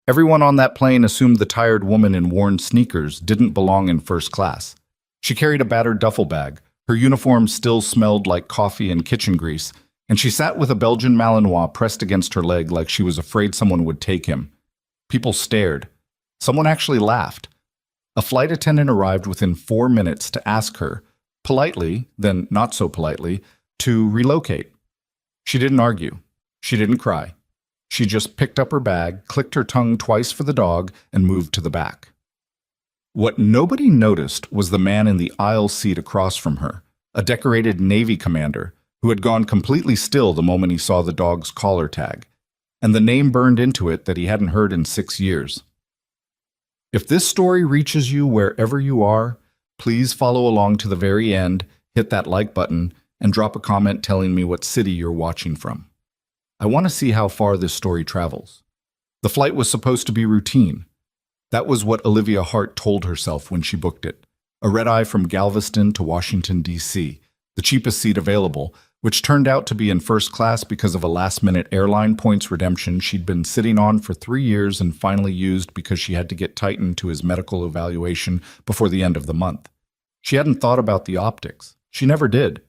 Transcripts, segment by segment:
Everyone on that plane assumed the tired woman in worn sneakers didn't belong in first class. She carried a battered duffel bag. Her uniform still smelled like coffee and kitchen grease, and she sat with a Belgian Malinois pressed against her leg like she was afraid someone would take him. People stared. Someone actually laughed. A flight attendant arrived within 4 minutes to ask her, politely, then not so politely, to relocate. She didn't argue. She didn't cry. She just picked up her bag, clicked her tongue twice for the dog, and moved to the back. What nobody noticed was the man in the aisle seat across from her, a decorated Navy commander who had gone completely still the moment he saw the dog's collar tag, and the name burned into it that he hadn't heard in 6 years. If this story reaches you wherever you are, please follow along to the very end, hit that like button, and drop a comment telling me what city you're watching from. I want to see how far this story travels. The flight was supposed to be routine. That was what Olivia Hart told herself when she booked it. A red-eye from Galveston to Washington, D.C., the cheapest seat available, which turned out to be in first class because of a last-minute airline points redemption she'd been sitting on for 3 years and finally used because she had to get Titan to his medical evaluation before the end of the month. She hadn't thought about the optics. She never did.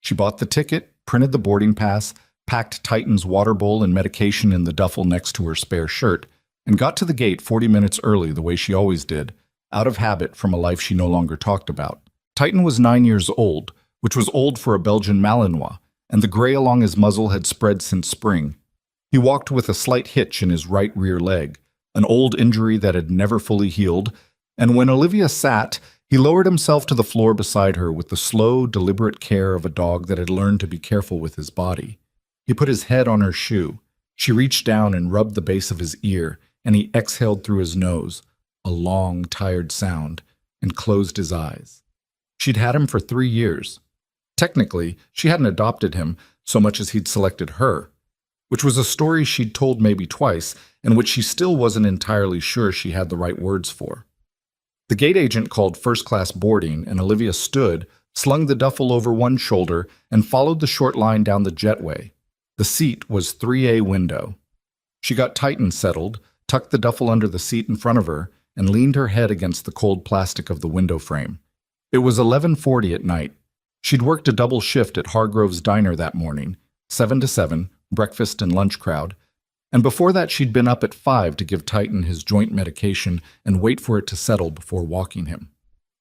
She bought the ticket, printed the boarding pass, packed Titan's water bowl and medication in the duffel next to her spare shirt, and got to the gate 40 minutes early the way she always did, out of habit from a life she no longer talked about. Titan was 9 years old, which was old for a Belgian Malinois, and the gray along his muzzle had spread since spring. He walked with a slight hitch in his right rear leg, an old injury that had never fully healed, and when Olivia sat, he lowered himself to the floor beside her with the slow, deliberate care of a dog that had learned to be careful with his body. He put his head on her shoe. She reached down and rubbed the base of his ear, and he exhaled through his nose, a long, tired sound, and closed his eyes. She'd had him for 3 years. Technically, she hadn't adopted him so much as he'd selected her, which was a story she'd told maybe twice and which she still wasn't entirely sure she had the right words for. The gate agent called first-class boarding, and Olivia stood, slung the duffel over one shoulder, and followed the short line down the jetway. The seat was 3A window. She got Titan settled, tucked the duffel under the seat in front of her, and leaned her head against the cold plastic of the window frame. It was 11:40 at night. She'd worked a double shift at Hargrove's Diner that morning, 7 to 7, breakfast and lunch crowd, and before that she'd been up at 5 to give Titan his joint medication and wait for it to settle before walking him.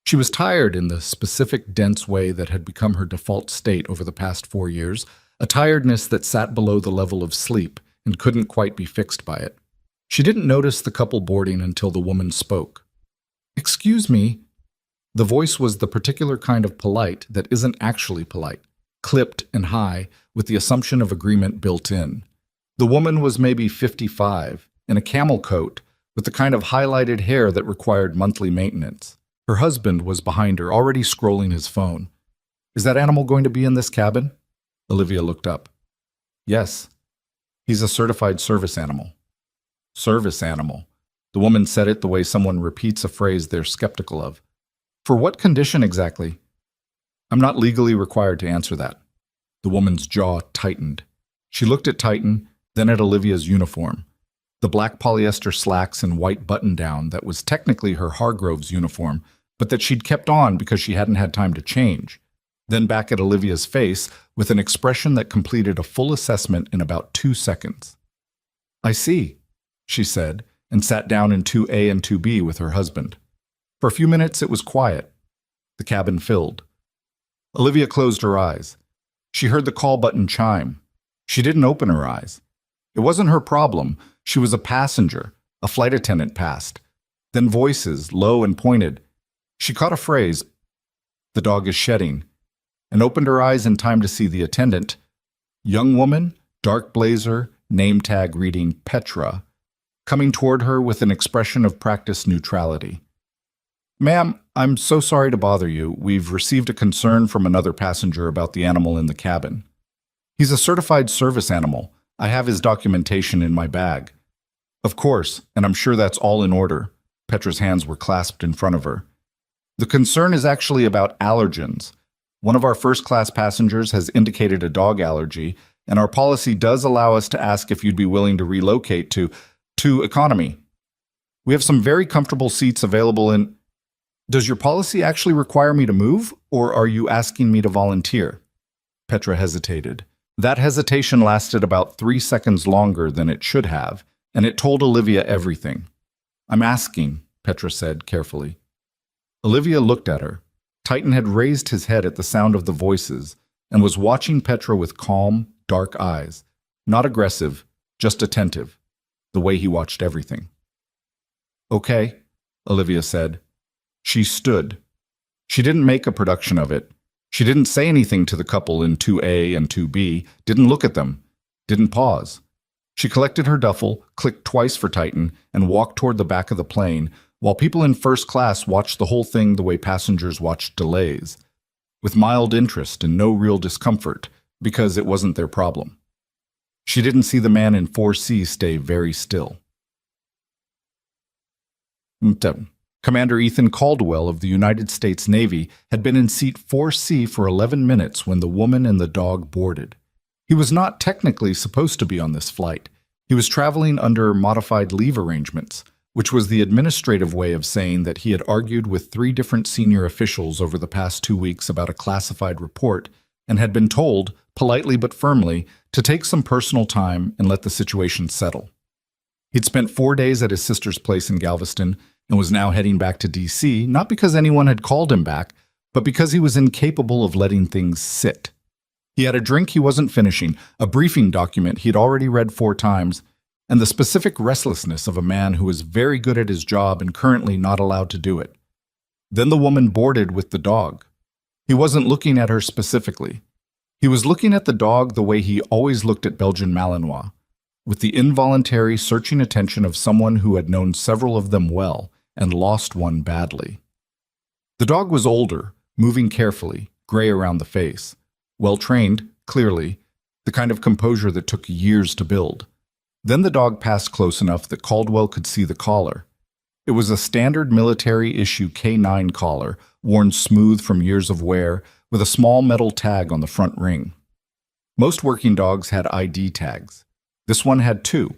She was tired in the specific, dense way that had become her default state over the past 4 years, a tiredness that sat below the level of sleep and couldn't quite be fixed by it. She didn't notice the couple boarding until the woman spoke. "Excuse me." The voice was the particular kind of polite that isn't actually polite, clipped and high, with the assumption of agreement built in. The woman was maybe 55, in a camel coat, with the kind of highlighted hair that required monthly maintenance. Her husband was behind her, already scrolling his phone. "Is that animal going to be in this cabin?" Olivia looked up. "Yes. He's a certified service animal." Service animal. The woman said it the way someone repeats a phrase they're skeptical of. "For what condition exactly?" "I'm not legally required to answer that." The woman's jaw tightened. She looked at Titan, then at Olivia's uniform. The black polyester slacks and white button-down that was technically her Hargrove's uniform, but that she'd kept on because she hadn't had time to change. Then back at Olivia's face with an expression that completed a full assessment in about 2 seconds. "I see," she said, and sat down in 2A and 2B with her husband. For a few minutes it was quiet. The cabin filled. Olivia closed her eyes. She heard the call button chime. She didn't open her eyes. It wasn't her problem. She was a passenger. A flight attendant passed. Then voices, low and pointed. She caught a phrase, "The dog is shedding," and opened her eyes in time to see the attendant. Young woman, dark blazer, name tag reading Petra, coming toward her with an expression of practiced neutrality. "Ma'am, I'm so sorry to bother you. We've received a concern from another passenger about the animal in the cabin. He's a certified service animal. I have his documentation in my bag." "Of course, and I'm sure that's all in order." Petra's hands were clasped in front of her. "The concern is actually about allergens. One of our first-class passengers has indicated a dog allergy, and our policy does allow us to ask if you'd be willing to relocate to economy. We have some very comfortable seats available in... Does your policy actually require me to move, or are you asking me to volunteer? Petra hesitated. That hesitation lasted about 3 seconds longer than it should have, and it told Olivia everything. I'm asking, Petra said carefully. Olivia looked at her. Titan had raised his head at the sound of the voices and was watching Petra with calm, dark eyes. Not aggressive, just attentive, the way he watched everything. Okay, Olivia said. She stood. She didn't make a production of it. She didn't say anything to the couple in 2A and 2B, didn't look at them, didn't pause. She collected her duffel, clicked twice for Titan, and walked toward the back of the plane, while people in first class watched the whole thing the way passengers watched delays, with mild interest and no real discomfort, because it wasn't their problem. She didn't see the man in 4C stay very still. Commander Ethan Caldwell of the United States Navy had been in seat 4C for 11 minutes when the woman and the dog boarded. He was not technically supposed to be on this flight. He was traveling under modified leave arrangements, which was the administrative way of saying that he had argued with 3 different senior officials over the past 2 weeks about a classified report and had been told, politely but firmly, to take some personal time and let the situation settle. He'd spent 4 days at his sister's place in Galveston and was now heading back to D.C., not because anyone had called him back, but because he was incapable of letting things sit. He had a drink he wasn't finishing, a briefing document he'd already read 4 times, and the specific restlessness of a man who was very good at his job and currently not allowed to do it. Then the woman boarded with the dog. He wasn't looking at her specifically. He was looking at the dog the way he always looked at Belgian Malinois, with the involuntary searching attention of someone who had known several of them well and lost one badly. The dog was older, moving carefully, gray around the face. Well-trained, clearly, the kind of composure that took years to build. Then the dog passed close enough that Caldwell could see the collar. It was a standard military-issue K9 collar, worn smooth from years of wear, with a small metal tag on the front ring. Most working dogs had ID tags. This one had 2,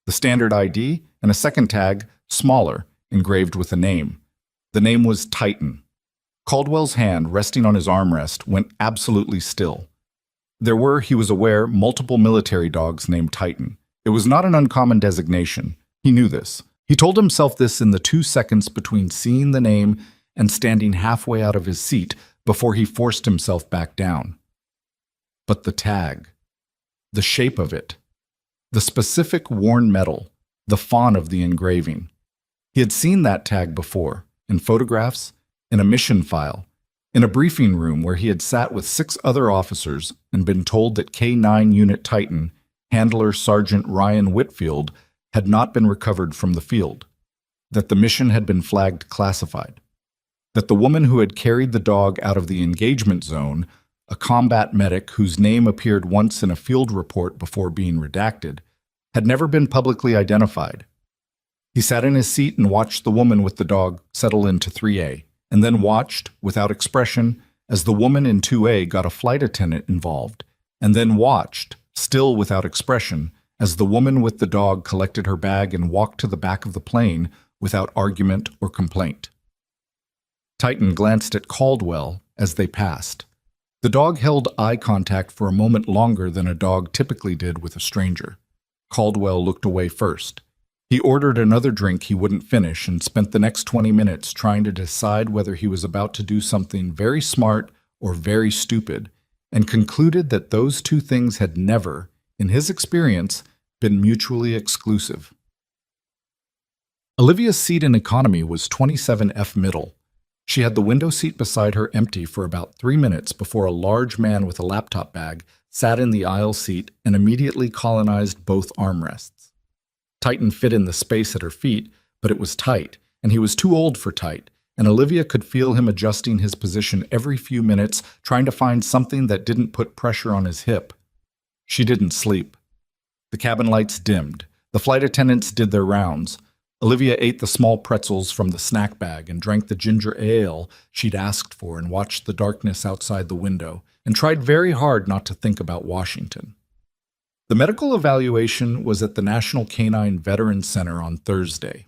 the standard ID and a second tag, smaller, engraved with a name. The name was Titan. Caldwell's hand, resting on his armrest, went absolutely still. There were, he was aware, multiple military dogs named Titan. It was not an uncommon designation. He knew this. He told himself this in the 2 seconds between seeing the name and standing halfway out of his seat before he forced himself back down. But the tag, the shape of it, the specific worn metal, the font of the engraving. He had seen that tag before, in photographs, in a mission file, in a briefing room where he had sat with 6 other officers and been told that K9 Unit Titan, Handler Sergeant Ryan Whitfield, had not been recovered from the field, that the mission had been flagged classified, that the woman who had carried the dog out of the engagement zone, a combat medic whose name appeared once in a field report before being redacted, had never been publicly identified. He sat in his seat and watched the woman with the dog settle into 3A, and then watched, without expression, as the woman in 2A got a flight attendant involved, and then watched, still without expression, as the woman with the dog collected her bag and walked to the back of the plane without argument or complaint. Titan glanced at Caldwell as they passed. The dog held eye contact for a moment longer than a dog typically did with a stranger. Caldwell looked away first. He ordered another drink he wouldn't finish and spent the next 20 minutes trying to decide whether he was about to do something very smart or very stupid, and concluded that those 2 things had never, in his experience, been mutually exclusive. Olivia's seat in economy was 27F middle. She had the window seat beside her empty for about 3 minutes before a large man with a laptop bag sat in the aisle seat and immediately colonized both armrests. Titan fit in the space at her feet, but it was tight, and he was too old for tight, and Olivia could feel him adjusting his position every few minutes, trying to find something that didn't put pressure on his hip. She didn't sleep. The cabin lights dimmed. The flight attendants did their rounds. Olivia ate the small pretzels from the snack bag and drank the ginger ale she'd asked for and watched the darkness outside the window, and tried very hard not to think about Washington. The medical evaluation was at the National Canine Veterans Center on Thursday.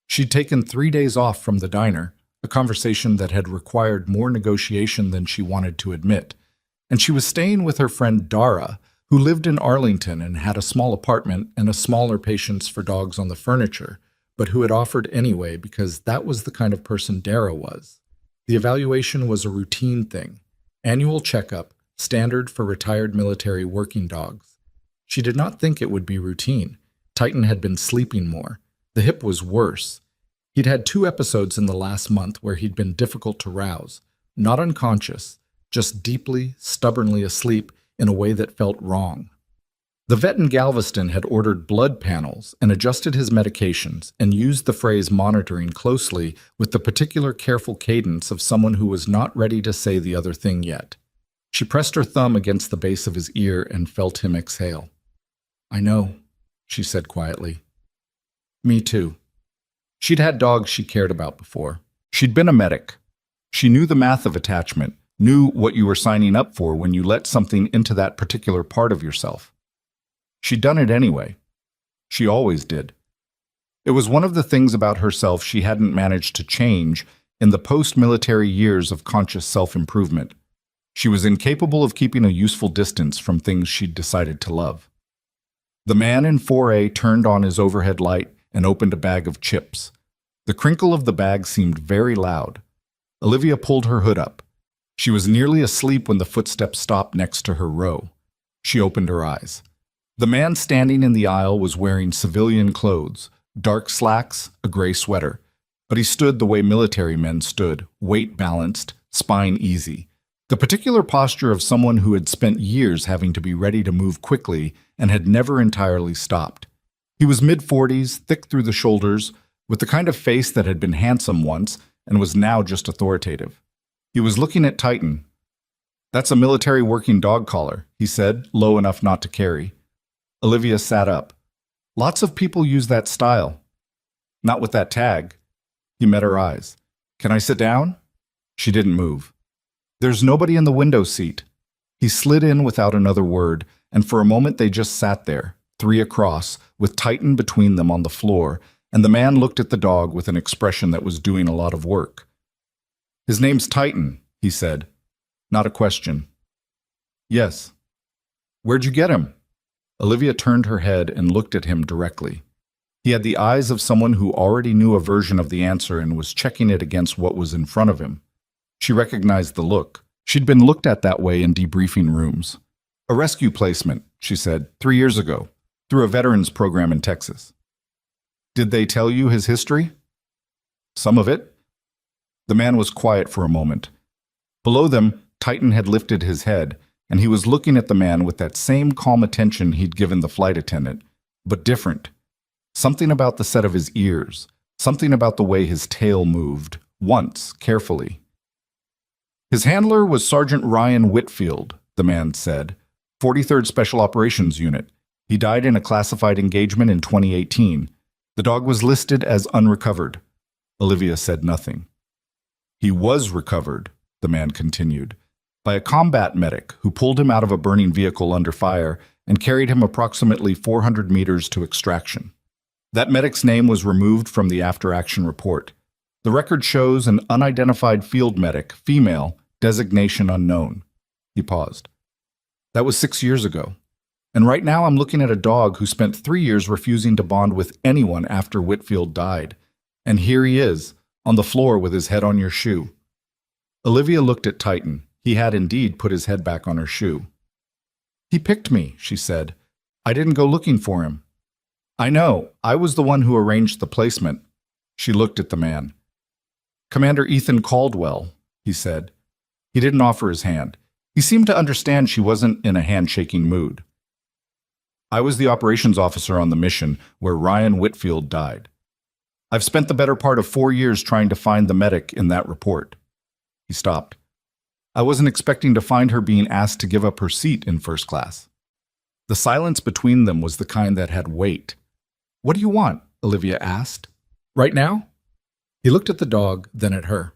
She'd taken 3 days off from the diner, a conversation that had required more negotiation than she wanted to admit, and she was staying with her friend Dara, who lived in Arlington and had a small apartment and a smaller patience for dogs on the furniture, but who had offered anyway because that was the kind of person Dara was. The evaluation was a routine thing, annual checkup, standard for retired military working dogs. She did not think it would be routine. Titan had been sleeping more. The hip was worse. He'd had 2 episodes in the last month where he'd been difficult to rouse, not unconscious, just deeply, stubbornly asleep in a way that felt wrong. The vet in Galveston had ordered blood panels and adjusted his medications and used the phrase monitoring closely with the particular careful cadence of someone who was not ready to say the other thing yet. She pressed her thumb against the base of his ear and felt him exhale. "I know," she said quietly. "Me too." She'd had dogs she cared about before. She'd been a medic. She knew the math of attachment, knew what you were signing up for when you let something into that particular part of yourself. She'd done it anyway. She always did. It was one of the things about herself she hadn't managed to change in the post-military years of conscious self-improvement. She was incapable of keeping a useful distance from things she'd decided to love. The man in 4A turned on his overhead light and opened a bag of chips. The crinkle of the bag seemed very loud. Olivia pulled her hood up. She was nearly asleep when the footsteps stopped next to her row. She opened her eyes. The man standing in the aisle was wearing civilian clothes, dark slacks, a gray sweater. But he stood the way military men stood, weight balanced, spine easy. The particular posture of someone who had spent years having to be ready to move quickly and had never entirely stopped. He was mid-40s, thick through the shoulders, with the kind of face that had been handsome once and was now just authoritative. He was looking at Titan. "That's a military working dog collar," he said, low enough not to carry. Olivia sat up. "Lots of people use that style." "Not with that tag." He met her eyes. "Can I sit down?" She didn't move. "There's nobody in the window seat." He slid in without another word, and for a moment they just sat there, 3 across, with Titan between them on the floor, and the man looked at the dog with an expression that was doing a lot of work. "His name's Titan," he said. Not a question. "Yes." "Where'd you get him?" Olivia turned her head and looked at him directly. He had the eyes of someone who already knew a version of the answer and was checking it against what was in front of him. She recognized the look. She'd been looked at that way in debriefing rooms. "A rescue placement," she said, 3 years ago, through a veterans program in Texas." "Did they tell you his history?" "Some of it." The man was quiet for a moment. Below them, Titan had lifted his head, and he was looking at the man with that same calm attention he'd given the flight attendant, but different. Something about the set of his ears, something about the way his tail moved, once, carefully. "His handler was Sergeant Ryan Whitfield," the man said, 43rd Special Operations Unit. He died in a classified engagement in 2018. The dog was listed as unrecovered. Olivia said nothing. "He was recovered," the man continued, "by a combat medic who pulled him out of a burning vehicle under fire and carried him approximately 400 meters to extraction. That medic's name was removed from the after-action report. The record shows an unidentified field medic, female, designation unknown." He paused. "That was 6 years ago. And right now I'm looking at a dog who spent 3 years refusing to bond with anyone after Whitfield died. And here he is, on the floor with his head on your shoe." Olivia looked at Titan. He had indeed put his head back on her shoe. "He picked me," she said. "I didn't go looking for him." "I know. I was the one who arranged the placement." She looked at the man. "Commander Ethan Caldwell," he said. He didn't offer his hand. He seemed to understand she wasn't in a handshaking mood. "I was the operations officer on the mission where Ryan Whitfield died. I've spent the better part of 4 years trying to find the medic in that report." He stopped. "I wasn't expecting to find her being asked to give up her seat in first class." The silence between them was the kind that had weight. "What do you want?" Olivia asked. "Right now?" He looked at the dog, then at her.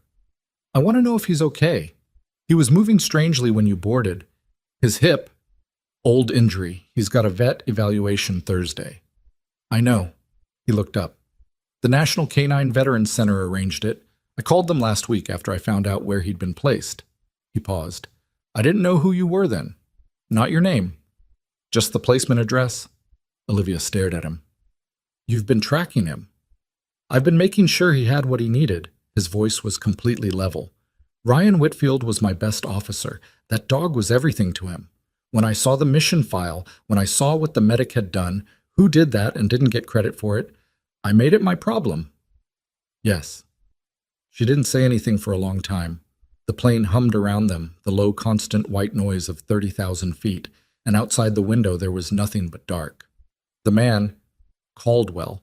"I want to know if he's okay. He was moving strangely when you boarded. His hip, old injury. He's got a vet evaluation Thursday." "I know." He looked up. The National Canine Veterans Center arranged it. I called them last week after I found out where he'd been placed. He paused. I didn't know who you were then. Not your name. Just the placement address? Olivia stared at him. You've been tracking him. I've been making sure he had what he needed. His voice was completely level. Ryan Whitfield was my best officer. That dog was everything to him. When I saw the mission file, when I saw what the medic had done, who did that and didn't get credit for it, I made it my problem. Yes. She didn't say anything for a long time. The plane hummed around them, the low, constant white noise of 30,000 feet, and outside the window there was nothing but dark. The man, Caldwell,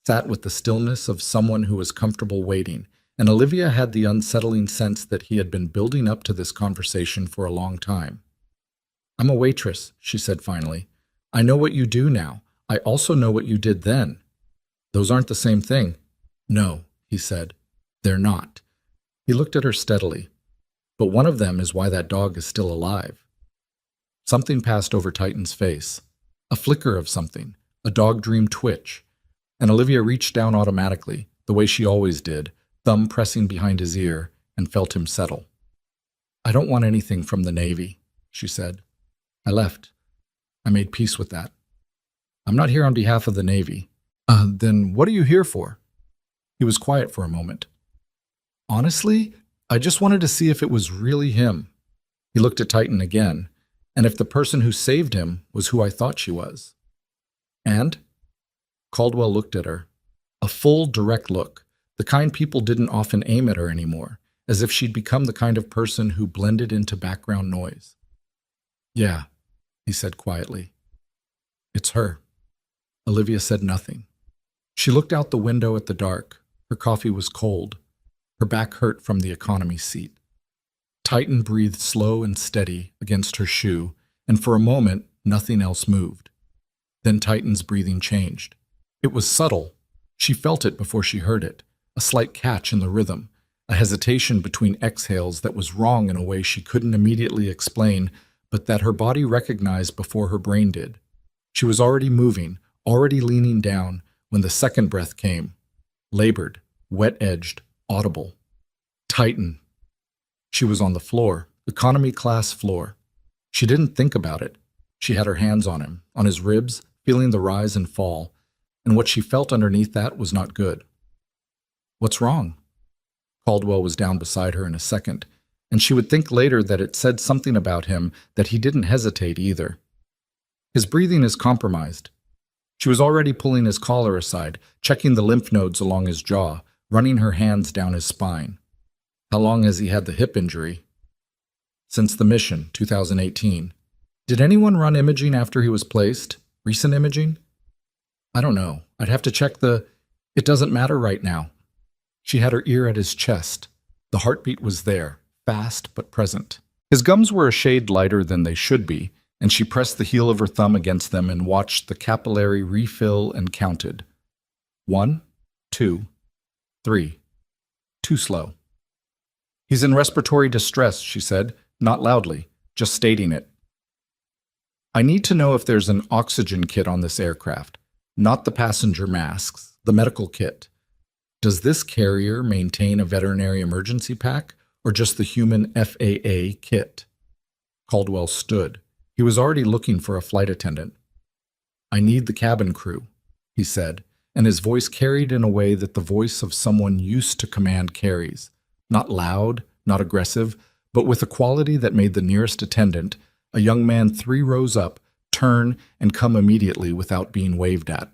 sat with the stillness of someone who was comfortable waiting, and Olivia had the unsettling sense that he had been building up to this conversation for a long time. I'm a waitress, she said finally. I know what you do now. I also know what you did then. Those aren't the same thing. No, he said. They're not. He looked at her steadily. But one of them is why that dog is still alive. Something passed over Titan's face. A flicker of something, a dog dream twitch. And Olivia reached down automatically, the way she always did, thumb pressing behind his ear, and felt him settle. I don't want anything from the Navy, she said. I left. I made peace with that. I'm not here on behalf of the Navy. Then what are you here for? He was quiet for a moment. Honestly, I just wanted to see if it was really him. He looked at Titan again, and if the person who saved him was who I thought she was. And? Caldwell looked at her. A full, direct look, the kind people didn't often aim at her anymore, as if she'd become the kind of person who blended into background noise. Yeah, he said quietly. It's her. Olivia said nothing. She looked out the window at the dark. Her coffee was cold. Her back hurt from the economy seat. Titan breathed slow and steady against her shoe, and for a moment, nothing else moved. Then Titan's breathing changed. It was subtle. She felt it before she heard it, a slight catch in the rhythm, a hesitation between exhales that was wrong in a way she couldn't immediately explain, but that her body recognized before her brain did. She was already moving, already leaning down, when the second breath came. Labored, wet-edged, audible. Titan. She was on the floor, economy class floor. She didn't think about it. She had her hands on him, on his ribs, feeling the rise and fall, and what she felt underneath that was not good. What's wrong? Caldwell was down beside her in a second, and she would think later that it said something about him that he didn't hesitate either. His breathing is compromised. She was already pulling his collar aside, checking the lymph nodes along his jaw, running her hands down his spine. How long has he had the hip injury? Since the mission, 2018. Did anyone run imaging after he was placed? Recent imaging? I don't know. I'd have to check the... It doesn't matter right now. She had her ear at his chest. The heartbeat was there, fast but present. His gums were a shade lighter than they should be, and she pressed the heel of her thumb against them and watched the capillary refill and counted. 1, 2, 3. Too slow. He's in respiratory distress, she said, not loudly, just stating it. I need to know if there's an oxygen kit on this aircraft, not the passenger masks, the medical kit. Does this carrier maintain a veterinary emergency pack, or just the human FAA kit? Caldwell stood. He was already looking for a flight attendant. I need the cabin crew, he said, and his voice carried in a way that the voice of someone used to command carries. Not loud, not aggressive, but with a quality that made the nearest attendant, a young man 3 rows up, turn and come immediately without being waved at.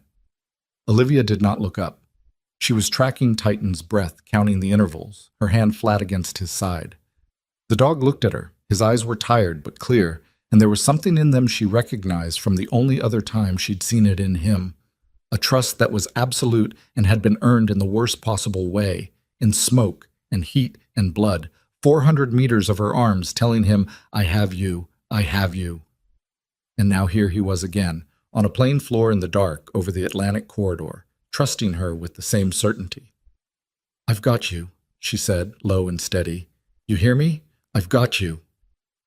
Olivia did not look up. She was tracking Titan's breath, counting the intervals, her hand flat against his side. The dog looked at her. His eyes were tired but clear, and there was something in them she recognized from the only other time she'd seen it in him. A trust that was absolute and had been earned in the worst possible way, in smoke and heat and blood, 400 meters of her arms telling him, I have you, I have you. And now here he was again, on a plane floor in the dark over the Atlantic corridor, trusting her with the same certainty. I've got you, she said, low and steady. You hear me? I've got you.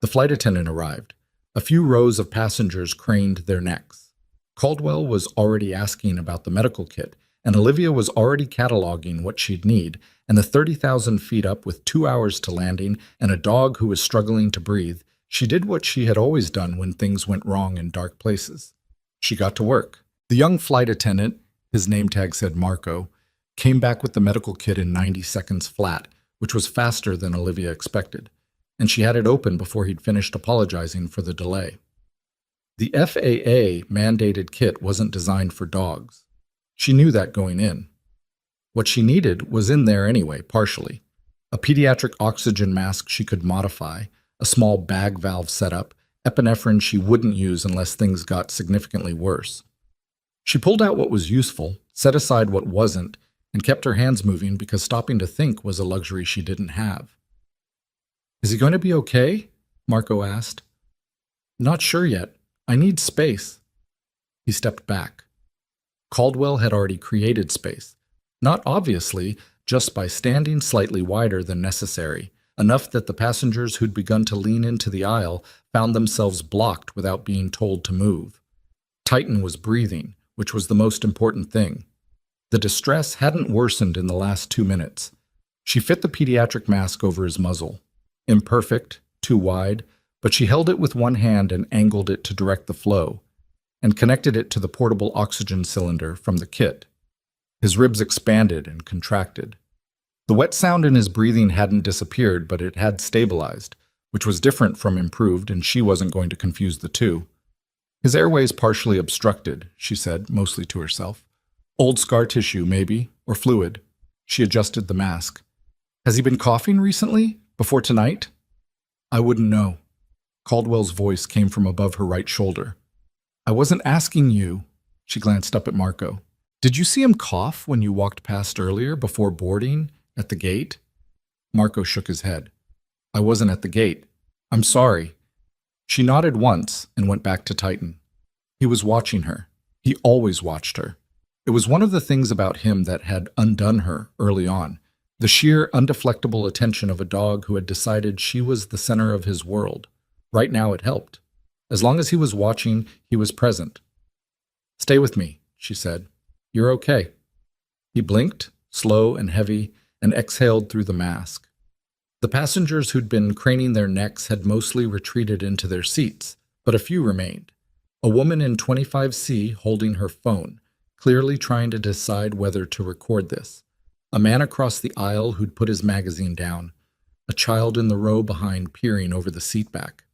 The flight attendant arrived. A few rows of passengers craned their necks. Caldwell was already asking about the medical kit, and Olivia was already cataloging what she'd need, and the 30,000 feet up with 2 hours to landing and a dog who was struggling to breathe, she did what she had always done when things went wrong in dark places. She got to work. The young flight attendant, his name tag said Marco, came back with the medical kit in 90 seconds flat, which was faster than Olivia expected, and she had it open before he'd finished apologizing for the delay. The FAA mandated kit wasn't designed for dogs. She knew that going in. What she needed was in there anyway, partially. A pediatric oxygen mask she could modify, a small bag valve setup, epinephrine she wouldn't use unless things got significantly worse. She pulled out what was useful, set aside what wasn't, and kept her hands moving because stopping to think was a luxury she didn't have. "Is he going to be okay?" Marco asked. "Not sure yet. I need space." He stepped back. Caldwell had already created space, not obviously, just by standing slightly wider than necessary, enough that the passengers who'd begun to lean into the aisle found themselves blocked without being told to move. Titan was breathing, which was the most important thing. The distress hadn't worsened in the last 2 minutes. She fit the pediatric mask over his muzzle. Imperfect, too wide, but she held it with one hand and angled it to direct the flow, and connected it to the portable oxygen cylinder from the kit. His ribs expanded and contracted. The wet sound in his breathing hadn't disappeared, but it had stabilized, which was different from improved, and she wasn't going to confuse the two. "His airway's partially obstructed," she said, mostly to herself. "Old scar tissue, maybe, or fluid." She adjusted the mask. "Has he been coughing recently? Before tonight?" "I wouldn't know." Caldwell's voice came from above her right shoulder. "I wasn't asking you." She glanced up at Marco. "Did you see him cough when you walked past earlier before boarding at the gate?" Marco shook his head. "I wasn't at the gate. I'm sorry." She nodded once and went back to Titan. He was watching her. He always watched her. It was one of the things about him that had undone her early on, the sheer, undeflectable attention of a dog who had decided she was the center of his world. Right now it helped. As long as he was watching, he was present. "Stay with me," she said. "You're okay." He blinked, slow and heavy, and exhaled through the mask. The passengers who'd been craning their necks had mostly retreated into their seats, but a few remained. A woman in 25C holding her phone, clearly trying to decide whether to record this. A man across the aisle who'd put his magazine down. A child in the row behind peering over the seat back.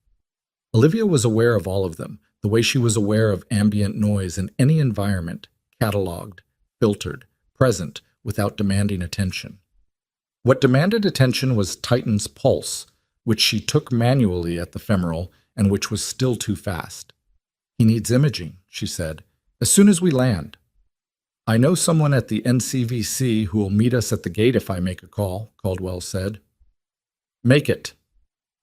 Olivia was aware of all of them, the way she was aware of ambient noise in any environment, cataloged, filtered, present, without demanding attention. What demanded attention was Titan's pulse, which she took manually at the femoral and which was still too fast. "He needs imaging," she said, "as soon as we land." "I know someone at the NCVC who will meet us at the gate if I make a call," Caldwell said. "Make it."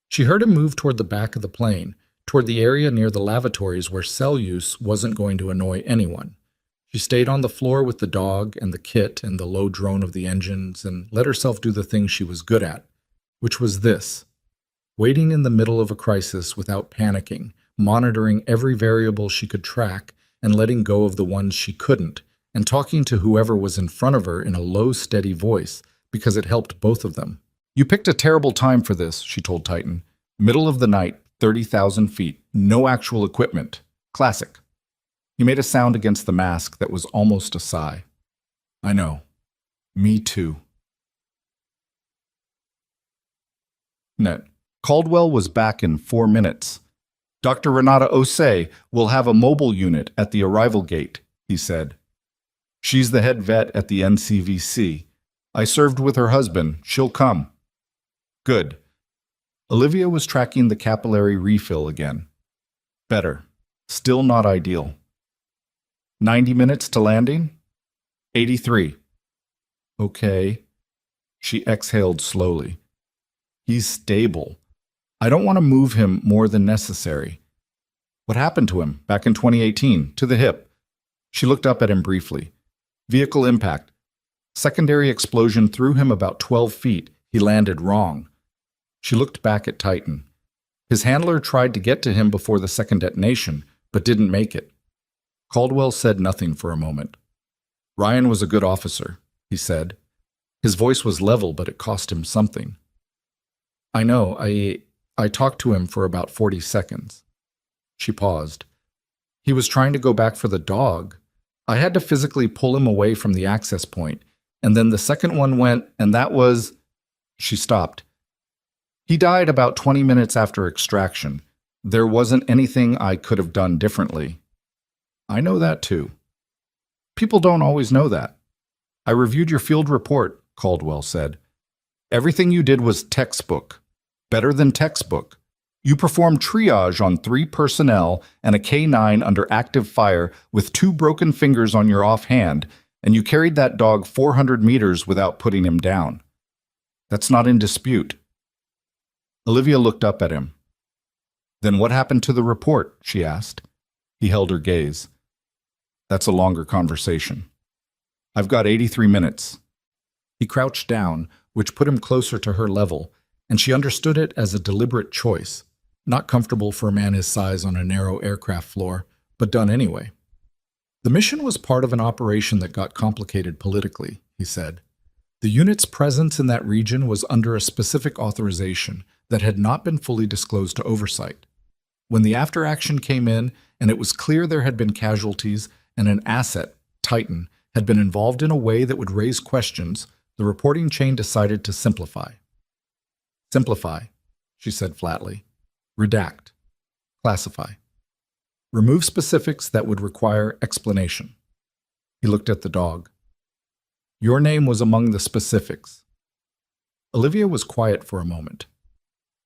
She heard him move toward the back of the plane, toward the area near the lavatories where cell use wasn't going to annoy anyone. She stayed on the floor with the dog and the kit and the low drone of the engines and let herself do the thing she was good at, which was this: waiting in the middle of a crisis without panicking, monitoring every variable she could track and letting go of the ones she couldn't, and talking to whoever was in front of her in a low, steady voice because it helped both of them. "You picked a terrible time for this," she told Titan. "Middle of the night, 30,000 feet, no actual equipment. Classic." He made a sound against the mask that was almost a sigh. "I know. Me too." Net. Caldwell was back in 4 minutes. "Dr. Renata Osei will have a mobile unit at the arrival gate," he said. "She's the head vet at the NCVC. I served with her husband. She'll come." "Good." Olivia was tracking the capillary refill again. Better. Still not ideal. 90 minutes to landing? 83. Okay. She exhaled slowly. "He's stable. I don't want to move him more than necessary." "What happened to him back in 2018? To the hip?" She looked up at him briefly. "Vehicle impact. Secondary explosion threw him about 12 feet. He landed wrong." She looked back at Titan. His handler tried to get to him before the second detonation, but didn't make it. Caldwell said nothing for a moment. Ryan was a good officer, he said. His voice was level, but it cost him something. I know, I talked to him for about 40 seconds. She paused. He was trying to go back for the dog. I had to physically pull him away from the access point, and then the second one went, and that was... She stopped. He died about 20 minutes after extraction. There wasn't anything I could have done differently. I know that too. People don't always know that. I reviewed your field report, Caldwell said. Everything you did was textbook. Better than textbook. You performed triage on 3 personnel and a K9 under active fire with 2 broken fingers on your offhand, and you carried that dog 400 meters without putting him down. That's not in dispute. Olivia looked up at him. Then what happened to the report? She asked. He held her gaze. That's a longer conversation. I've got 83 minutes. He crouched down, which put him closer to her level, and she understood it as a deliberate choice, not comfortable for a man his size on a narrow aircraft floor, but done anyway. The mission was part of an operation that got complicated politically, he said. The unit's presence in that region was under a specific authorization that had not been fully disclosed to oversight. When the after-action came in and it was clear there had been casualties and an asset, Titan, had been involved in a way that would raise questions, the reporting chain decided to simplify. Simplify, she said flatly. Redact. Classify. Remove specifics that would require explanation. He looked at the dog. Your name was among the specifics. Olivia was quiet for a moment.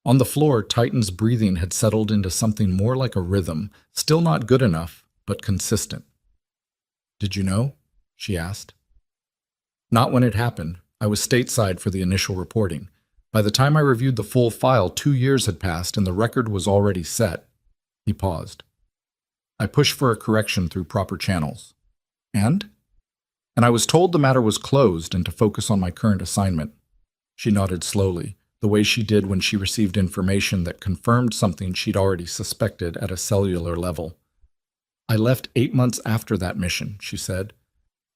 On the floor, Titan's breathing had settled into something more like a rhythm, still not good enough, but consistent. Did you know? She asked. Not when it happened. I was stateside for the initial reporting. By the time I reviewed the full file, 2 years had passed and the record was already set. He paused. I pushed for a correction through proper channels. And I was told the matter was closed and to focus on my current assignment. She nodded slowly, the way she did when she received information that confirmed something she'd already suspected at a cellular level. I left 8 months after that mission, she said.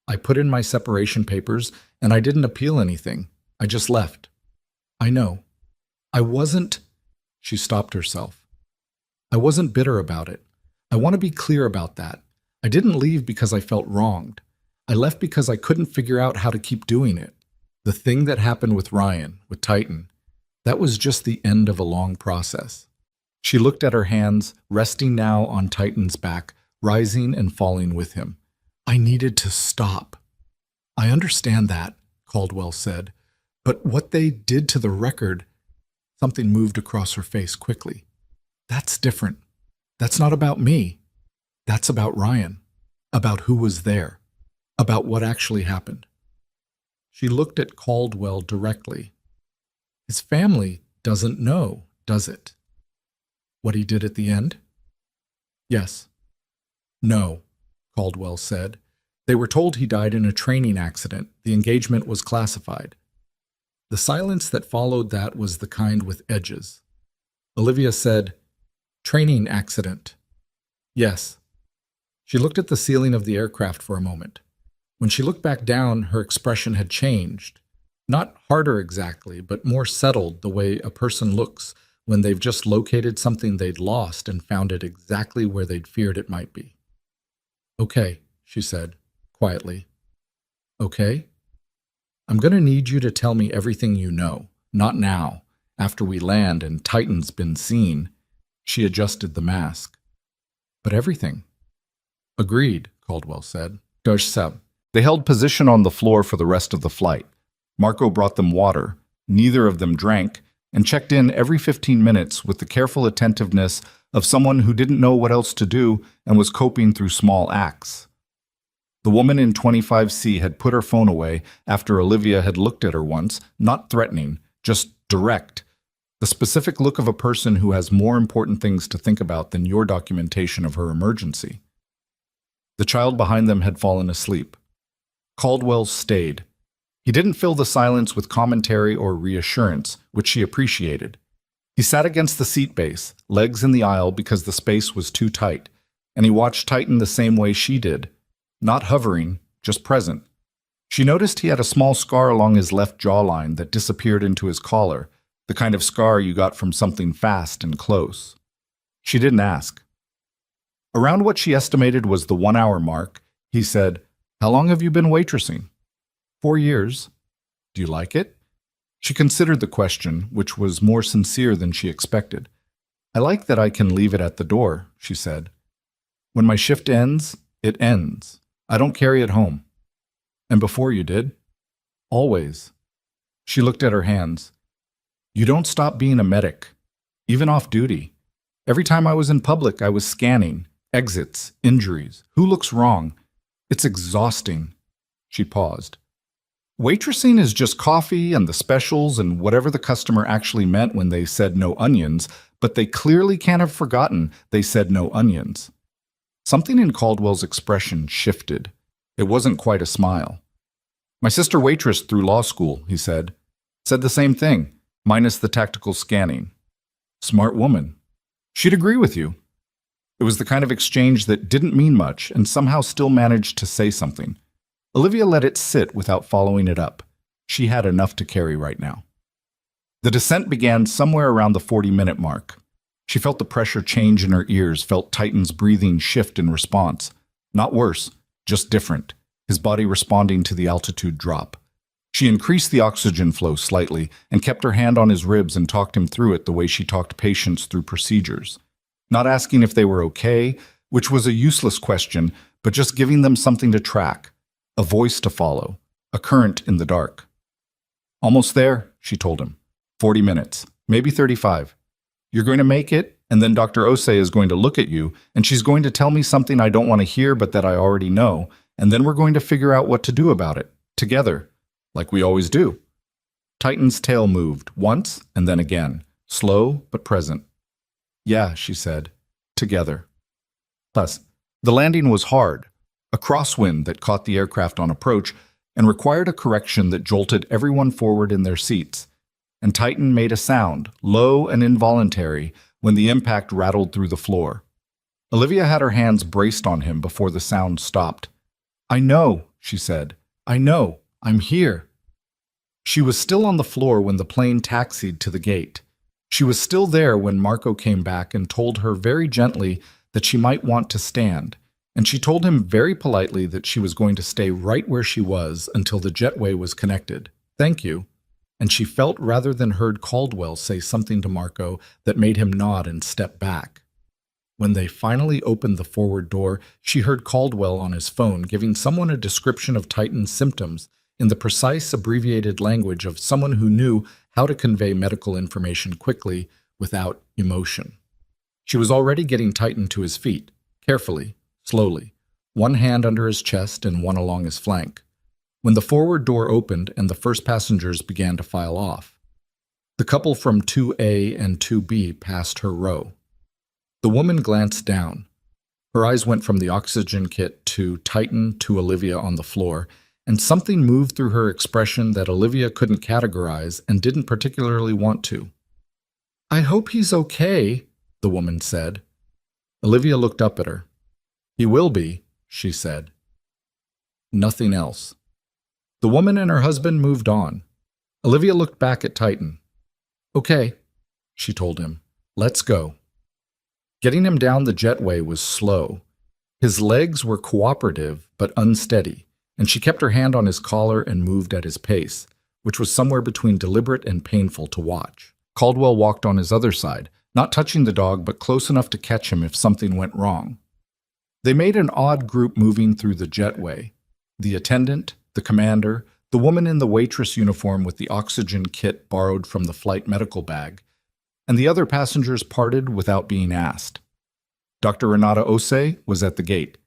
I put in my separation papers and I didn't appeal anything. I just left. I know. I wasn't... She stopped herself. I wasn't bitter about it. I want to be clear about that. I didn't leave because I felt wronged. I left because I couldn't figure out how to keep doing it. The thing that happened with Ryan, with Titan, that was just the end of a long process. She looked at her hands, resting now on Titan's back, rising and falling with him. I needed to stop. I understand that, Caldwell said, but what they did to the record... Something moved across her face quickly. That's different. That's not about me. That's about Ryan. About who was there. About what actually happened. She looked at Caldwell directly. His family doesn't know, does it? What he did at the end? Yes. No, Caldwell said. They were told he died in a training accident. The engagement was classified. The silence that followed that was the kind with edges. Olivia said, Training accident. Yes. She looked at the ceiling of the aircraft for a moment. When she looked back down, her expression had changed. Not harder exactly, but more settled the way a person looks when they've just located something they'd lost and found it exactly where they'd feared it might be. Okay, she said, quietly. Okay? I'm going to need you to tell me everything you know, not now, after we land and Titan's been seen. She adjusted the mask. But everything. Agreed, Caldwell said. They held position on the floor for the rest of the flight. Marco brought them water. Neither of them drank, and checked in every 15 minutes with the careful attentiveness of someone who didn't know what else to do and was coping through small acts. The woman in 25C had put her phone away after Olivia had looked at her once, not threatening, just direct. The specific look of a person who has more important things to think about than your documentation of her emergency. The child behind them had fallen asleep. Caldwell stayed. He didn't fill the silence with commentary or reassurance, which she appreciated. He sat against the seat base, legs in the aisle because the space was too tight, and he watched Titan the same way she did. Not hovering, just present, She noticed he had a small scar along his left jawline that disappeared into his collar, the kind of scar you got from something fast and close. She didn't ask. Around what she estimated was the 1-hour mark, he said, "How long have you been waitressing?" 4 years. Do you like it? She considered the question, which was more sincere than she expected. I like that I can leave it at the door, she said. When my shift ends, it ends. I don't carry it home. And before you did? Always. She looked at her hands. You don't stop being a medic, even off duty. Every time I was in public, I was scanning, exits, injuries. Who looks wrong? It's exhausting. She paused. Waitressing is just coffee and the specials and whatever the customer actually meant when they said no onions, but they clearly can't have forgotten they said no onions. Something in Caldwell's expression shifted. It wasn't quite a smile. My sister waitressed through law school, he said. Said the same thing, minus the tactical scanning. Smart woman. She'd agree with you. It was the kind of exchange that didn't mean much and somehow still managed to say something. Olivia let it sit without following it up. She had enough to carry right now. The descent began somewhere around the 40-minute mark. She felt the pressure change in her ears, felt Titan's breathing shift in response. Not worse, just different, his body responding to the altitude drop. She increased the oxygen flow slightly and kept her hand on his ribs and talked him through it the way she talked patients through procedures. Not asking if they were okay, which was a useless question, but just giving them something to track. A voice to follow, a current in the dark. Almost there, she told him. 40 minutes, maybe 35. You're going to make it, and then Dr. Osei is going to look at you, and she's going to tell me something I don't want to hear but that I already know, and then we're going to figure out what to do about it, together, like we always do. Titan's tail moved, once and then again, slow but present. Yeah, she said, together. Plus, the landing was hard. A crosswind that caught the aircraft on approach and required a correction that jolted everyone forward in their seats. And Titan made a sound, low and involuntary, when the impact rattled through the floor. Olivia had her hands braced on him before the sound stopped. I know, she said. I know. I'm here. She was still on the floor when the plane taxied to the gate. She was still there when Marco came back and told her very gently that she might want to stand. And she told him very politely that she was going to stay right where she was until the jetway was connected. Thank you. And she felt rather than heard Caldwell say something to Marco that made him nod and step back. When they finally opened the forward door, she heard Caldwell on his phone giving someone a description of Titan's symptoms in the precise abbreviated language of someone who knew how to convey medical information quickly without emotion. She was already getting Titan to his feet, carefully, slowly, one hand under his chest and one along his flank, when the forward door opened and the first passengers began to file off. The couple from 2A and 2B passed her row. The woman glanced down. Her eyes went from the oxygen kit to Titan to Olivia on the floor, and something moved through her expression that Olivia couldn't categorize and didn't particularly want to. I hope he's okay, the woman said. Olivia looked up at her. He will be, she said. Nothing else. The woman and her husband moved on. Olivia looked back at Titan. Okay, she told him. Let's go. Getting him down the jetway was slow. His legs were cooperative but unsteady, and she kept her hand on his collar and moved at his pace, which was somewhere between deliberate and painful to watch. Caldwell walked on his other side, not touching the dog but close enough to catch him if something went wrong. They made an odd group moving through the jetway. The attendant, the commander, the woman in the waitress uniform with the oxygen kit borrowed from the flight medical bag, and the other passengers parted without being asked. Dr. Renata Osei was at the gate.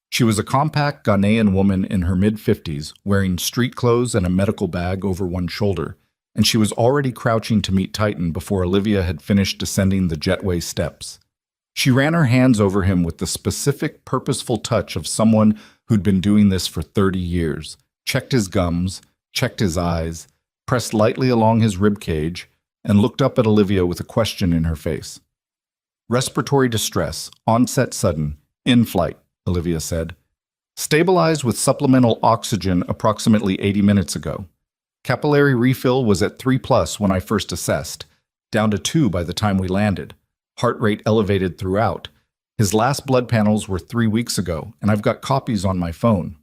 She was a compact Ghanaian woman in her mid-50s, wearing street clothes and a medical bag over one shoulder, and she was already crouching to meet Titan before Olivia had finished descending the jetway steps. She ran her hands over him with the specific, purposeful touch of someone who'd been doing this for 30 years, checked his gums, checked his eyes, pressed lightly along his rib cage, and looked up at Olivia with a question in her face. Respiratory distress, onset sudden, in flight, Olivia said. Stabilized with supplemental oxygen approximately 80 minutes ago. Capillary refill was at 3 plus when I first assessed, down to 2 by the time we landed. Heart rate elevated throughout. His last blood panels were 3 weeks ago, and I've got copies on my phone.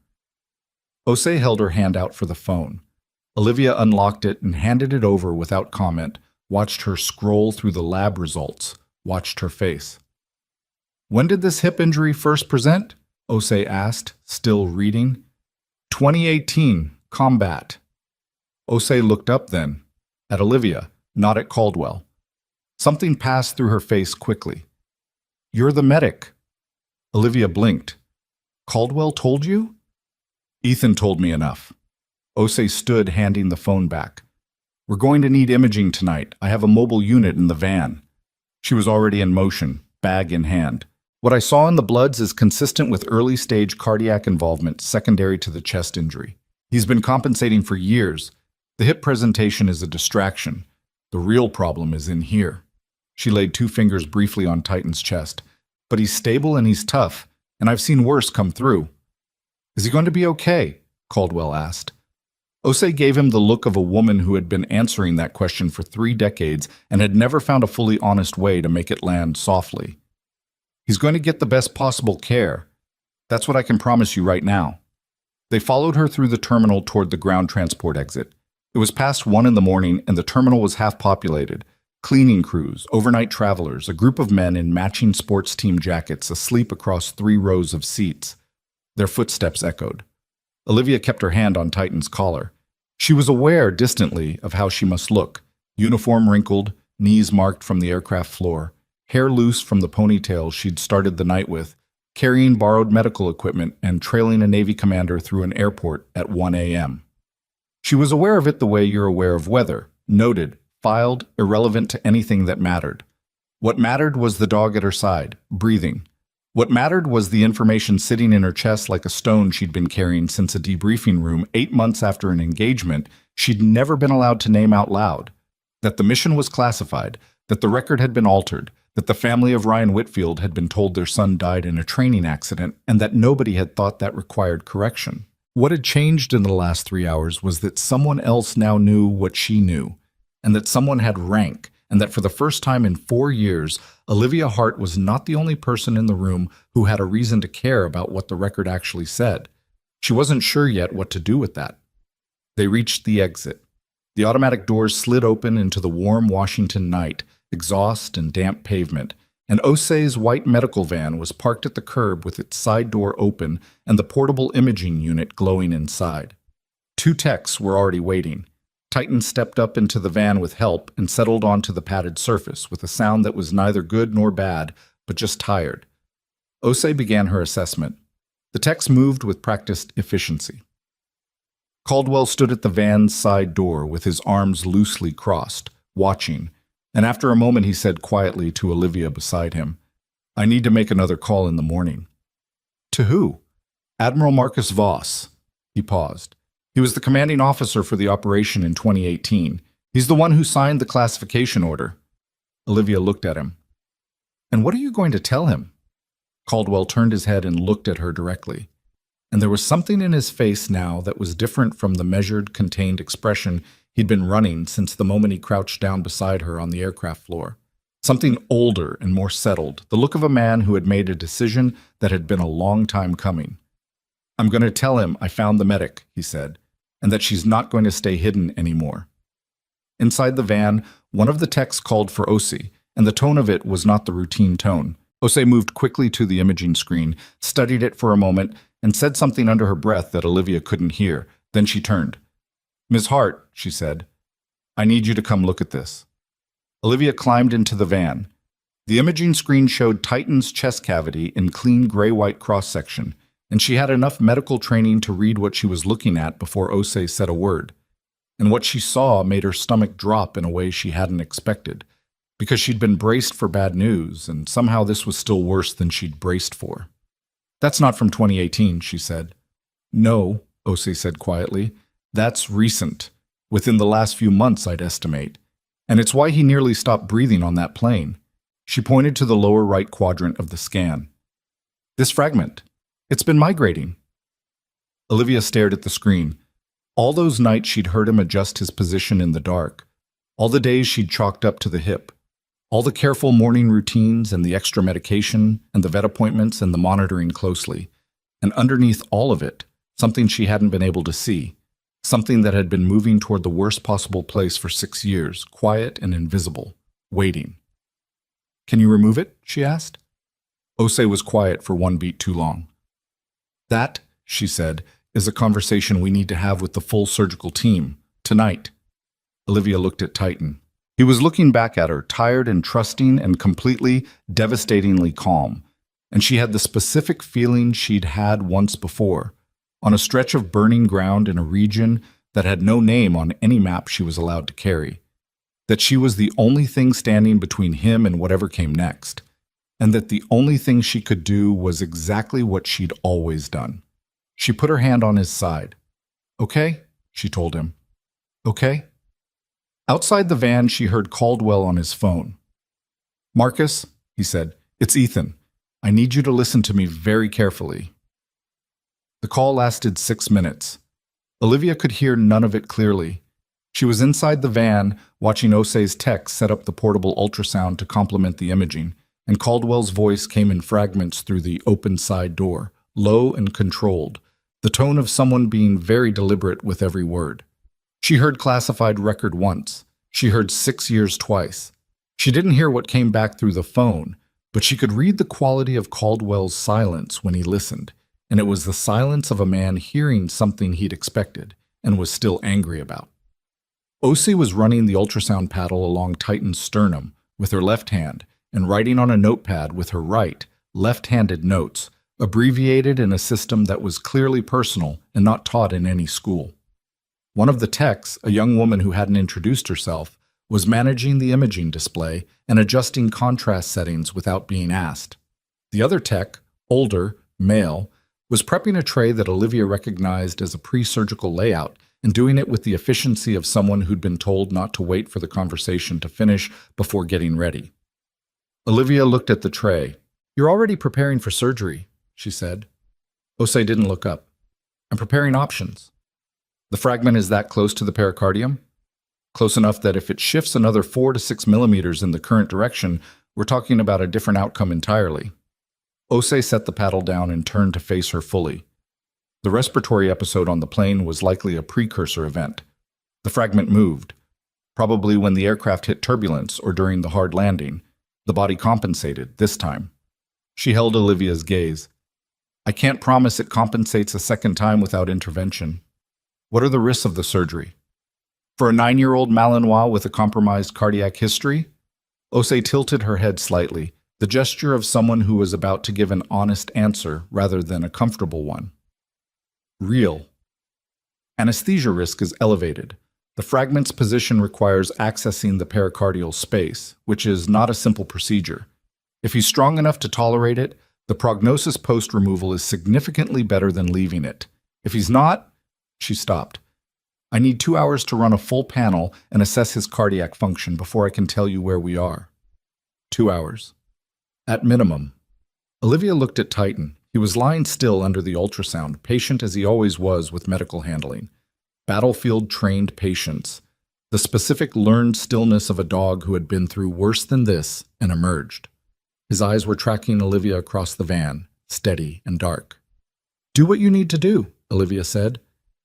Osei held her hand out for the phone. Olivia unlocked it and handed it over without comment, watched her scroll through the lab results, watched her face. When did this hip injury first present? Osei asked, still reading. 2018, combat. Osei looked up then, at Olivia, not at Caldwell. Something passed through her face quickly. You're the medic. Olivia blinked. Caldwell told you? Ethan told me enough. Osei stood, handing the phone back. We're going to need imaging tonight. I have a mobile unit in the van. She was already in motion, bag in hand. What I saw in the bloods is consistent with early-stage cardiac involvement secondary to the chest injury. He's been compensating for years. The hip presentation is a distraction. The real problem is in here. She laid 2 fingers briefly on Titan's chest. But he's stable and he's tough, and I've seen worse come through. Is he going to be okay? Caldwell asked. Osei gave him the look of a woman who had been answering that question for 3 decades and had never found a fully honest way to make it land softly. He's going to get the best possible care. That's what I can promise you right now. They followed her through the terminal toward the ground transport exit. It was past 1 in the morning and the terminal was half populated. Cleaning crews, overnight travelers, a group of men in matching sports team jackets asleep across 3 rows of seats. Their footsteps echoed. Olivia kept her hand on Titan's collar. She was aware distantly of how she must look. Uniform wrinkled, knees marked from the aircraft floor, hair loose from the ponytail she'd started the night with, carrying borrowed medical equipment and trailing a Navy commander through an airport at 1 a.m. She was aware of it the way you're aware of weather, noted, filed, irrelevant to anything that mattered. What mattered was the dog at her side, breathing. What mattered was the information sitting in her chest like a stone she'd been carrying since a debriefing room 8 months after an engagement she'd never been allowed to name out loud. That the mission was classified, that the record had been altered, that the family of Ryan Whitfield had been told their son died in a training accident, and that nobody had thought that required correction. What had changed in the last 3 hours was that someone else now knew what she knew, and that someone had rank, and that for the first time in 4 years, Olivia Hart was not the only person in the room who had a reason to care about what the record actually said. She wasn't sure yet what to do with that. They reached the exit. The automatic doors slid open into the warm Washington night, exhaust and damp pavement, and Osei's white medical van was parked at the curb with its side door open and the portable imaging unit glowing inside. 2 techs were already waiting. Titan stepped up into the van with help and settled onto the padded surface with a sound that was neither good nor bad, but just tired. Osei began her assessment. The techs moved with practiced efficiency. Caldwell stood at the van's side door with his arms loosely crossed, watching, and after a moment he said quietly to Olivia beside him, I need to make another call in the morning. To who? Admiral Marcus Voss. He paused. He was the commanding officer for the operation in 2018. He's the one who signed the classification order. Olivia looked at him. And what are you going to tell him? Caldwell turned his head and looked at her directly. And there was something in his face now that was different from the measured, contained expression he'd been running since the moment he crouched down beside her on the aircraft floor. Something older and more settled, the look of a man who had made a decision that had been a long time coming. I'm going to tell him I found the medic, he said, and that she's not going to stay hidden anymore. Inside the van, one of the techs called for Osei, and the tone of it was not the routine tone. Osei moved quickly to the imaging screen, studied it for a moment, and said something under her breath that Olivia couldn't hear. Then she turned. Ms. Hart, she said, I need you to come look at this. Olivia climbed into the van. The imaging screen showed Titan's chest cavity in clean gray-white cross-section, and she had enough medical training to read what she was looking at before Osei said a word. And what she saw made her stomach drop in a way she hadn't expected, because she'd been braced for bad news, and somehow this was still worse than she'd braced for. That's not from 2018, she said. No, Osei said quietly. That's recent. Within the last few months, I'd estimate. And it's why he nearly stopped breathing on that plane. She pointed to the lower right quadrant of the scan. This fragment. It's been migrating. Olivia stared at the screen. All those nights she'd heard him adjust his position in the dark. All the days she'd chalked up to the hip. All the careful morning routines and the extra medication and the vet appointments and the monitoring closely. And underneath all of it, something she hadn't been able to see. Something that had been moving toward the worst possible place for 6 years, quiet and invisible, waiting. "Can you remove it?" she asked. Osei was quiet for one beat too long. "That," she said, "is a conversation we need to have with the full surgical team, tonight." Olivia looked at Titan. He was looking back at her, tired and trusting and completely, devastatingly calm. And she had the specific feeling she'd had once before, on a stretch of burning ground in a region that had no name on any map she was allowed to carry. That she was the only thing standing between him and whatever came next. And that the only thing she could do was exactly what she'd always done. She put her hand on his side. "Okay," she told him. "Okay?" Outside the van, she heard Caldwell on his phone. "Marcus," he said, "it's Ethan. I need you to listen to me very carefully." The call lasted 6 minutes. Olivia could hear none of it clearly. She was inside the van, watching Osei's tech set up the portable ultrasound to complement the imaging, and Caldwell's voice came in fragments through the open side door, low and controlled, the tone of someone being very deliberate with every word. She heard classified record once. She heard 6 years twice. She didn't hear what came back through the phone, but she could read the quality of Caldwell's silence when he listened, and it was the silence of a man hearing something he'd expected and was still angry about. Osei was running the ultrasound paddle along Titan's sternum with her left hand and writing on a notepad with her right, left-handed notes, abbreviated in a system that was clearly personal and not taught in any school. One of the techs, a young woman who hadn't introduced herself, was managing the imaging display and adjusting contrast settings without being asked. The other tech, older, male, was prepping a tray that Olivia recognized as a pre-surgical layout and doing it with the efficiency of someone who'd been told not to wait for the conversation to finish before getting ready. Olivia looked at the tray. "You're already preparing for surgery," she said. Osei didn't look up. "I'm preparing options." "The fragment is that close to the pericardium?" "Close enough that if it shifts another 4 to 6 millimeters in the current direction, we're talking about a different outcome entirely." Osei set the paddle down and turned to face her fully. The respiratory episode on the plane was likely a precursor event. The fragment moved. Probably when the aircraft hit turbulence or during the hard landing. The body compensated, this time. She held Olivia's gaze. "I can't promise it compensates a second time without intervention. What are the risks of the surgery?" "For a 9-year-old Malinois with a compromised cardiac history?" Osei tilted her head slightly, the gesture of someone who was about to give an honest answer rather than a comfortable one. "Real. Anesthesia risk is elevated. The fragment's position requires accessing the pericardial space, which is not a simple procedure. If he's strong enough to tolerate it, the prognosis post-removal is significantly better than leaving it. If he's not..." She stopped. "I need 2 hours to run a full panel and assess his cardiac function before I can tell you where we are." 2 hours. At minimum. Olivia looked at Titan. He was lying still under the ultrasound, patient as he always was with medical handling. Battlefield-trained patience. The specific learned stillness of a dog who had been through worse than this and emerged. His eyes were tracking Olivia across the van, steady and dark. "Do what you need to do," Olivia said.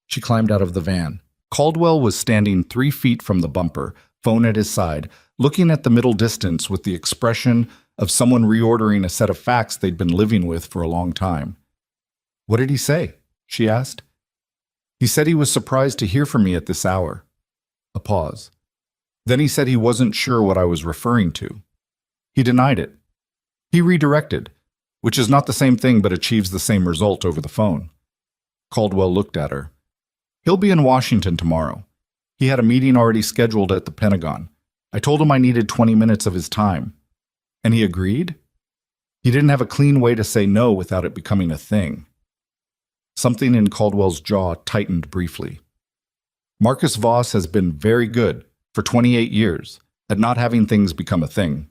She climbed out of the van. Caldwell was standing 3 feet from the bumper, phone at his side, looking at the middle distance with the expression of someone reordering a set of facts they'd been living with for a long time. "What did he say?" she asked. "He said he was surprised to hear from me at this hour." A pause. "Then he said he wasn't sure what I was referring to. He denied it. He redirected, which is not the same thing but achieves the same result over the phone." Caldwell looked at her. "He'll be in Washington tomorrow. He had a meeting already scheduled at the Pentagon. I told him I needed 20 minutes of his time. And he agreed? He didn't have a clean way to say no without it becoming a thing." Something in Caldwell's jaw tightened briefly. "Marcus Voss has been very good, for 28 years, at not having things become a thing."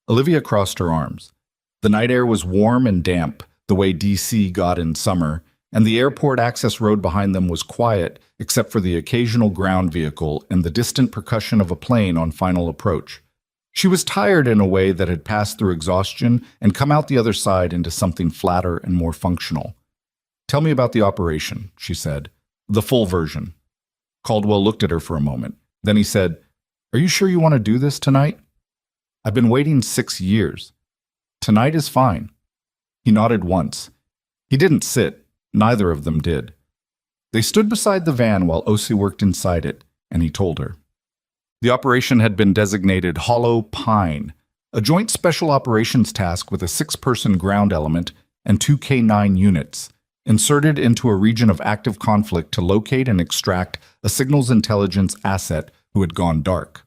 Olivia crossed her arms. The night air was warm and damp, the way DC got in summer, and the airport access road behind them was quiet except for the occasional ground vehicle and the distant percussion of a plane on final approach. She was tired in a way that had passed through exhaustion and come out the other side into something flatter and more functional. "Tell me about the operation," she said. "The full version." Caldwell looked at her for a moment. Then he said, "Are you sure you want to do this tonight?" "I've been waiting 6 years. Tonight is fine." He nodded once. He didn't sit. Neither of them did. They stood beside the van while Osei worked inside it, and he told her. The operation had been designated Hollow Pine, a joint special operations task with a 6-person ground element and 2 K-9 units, inserted into a region of active conflict to locate and extract a signals intelligence asset who had gone dark.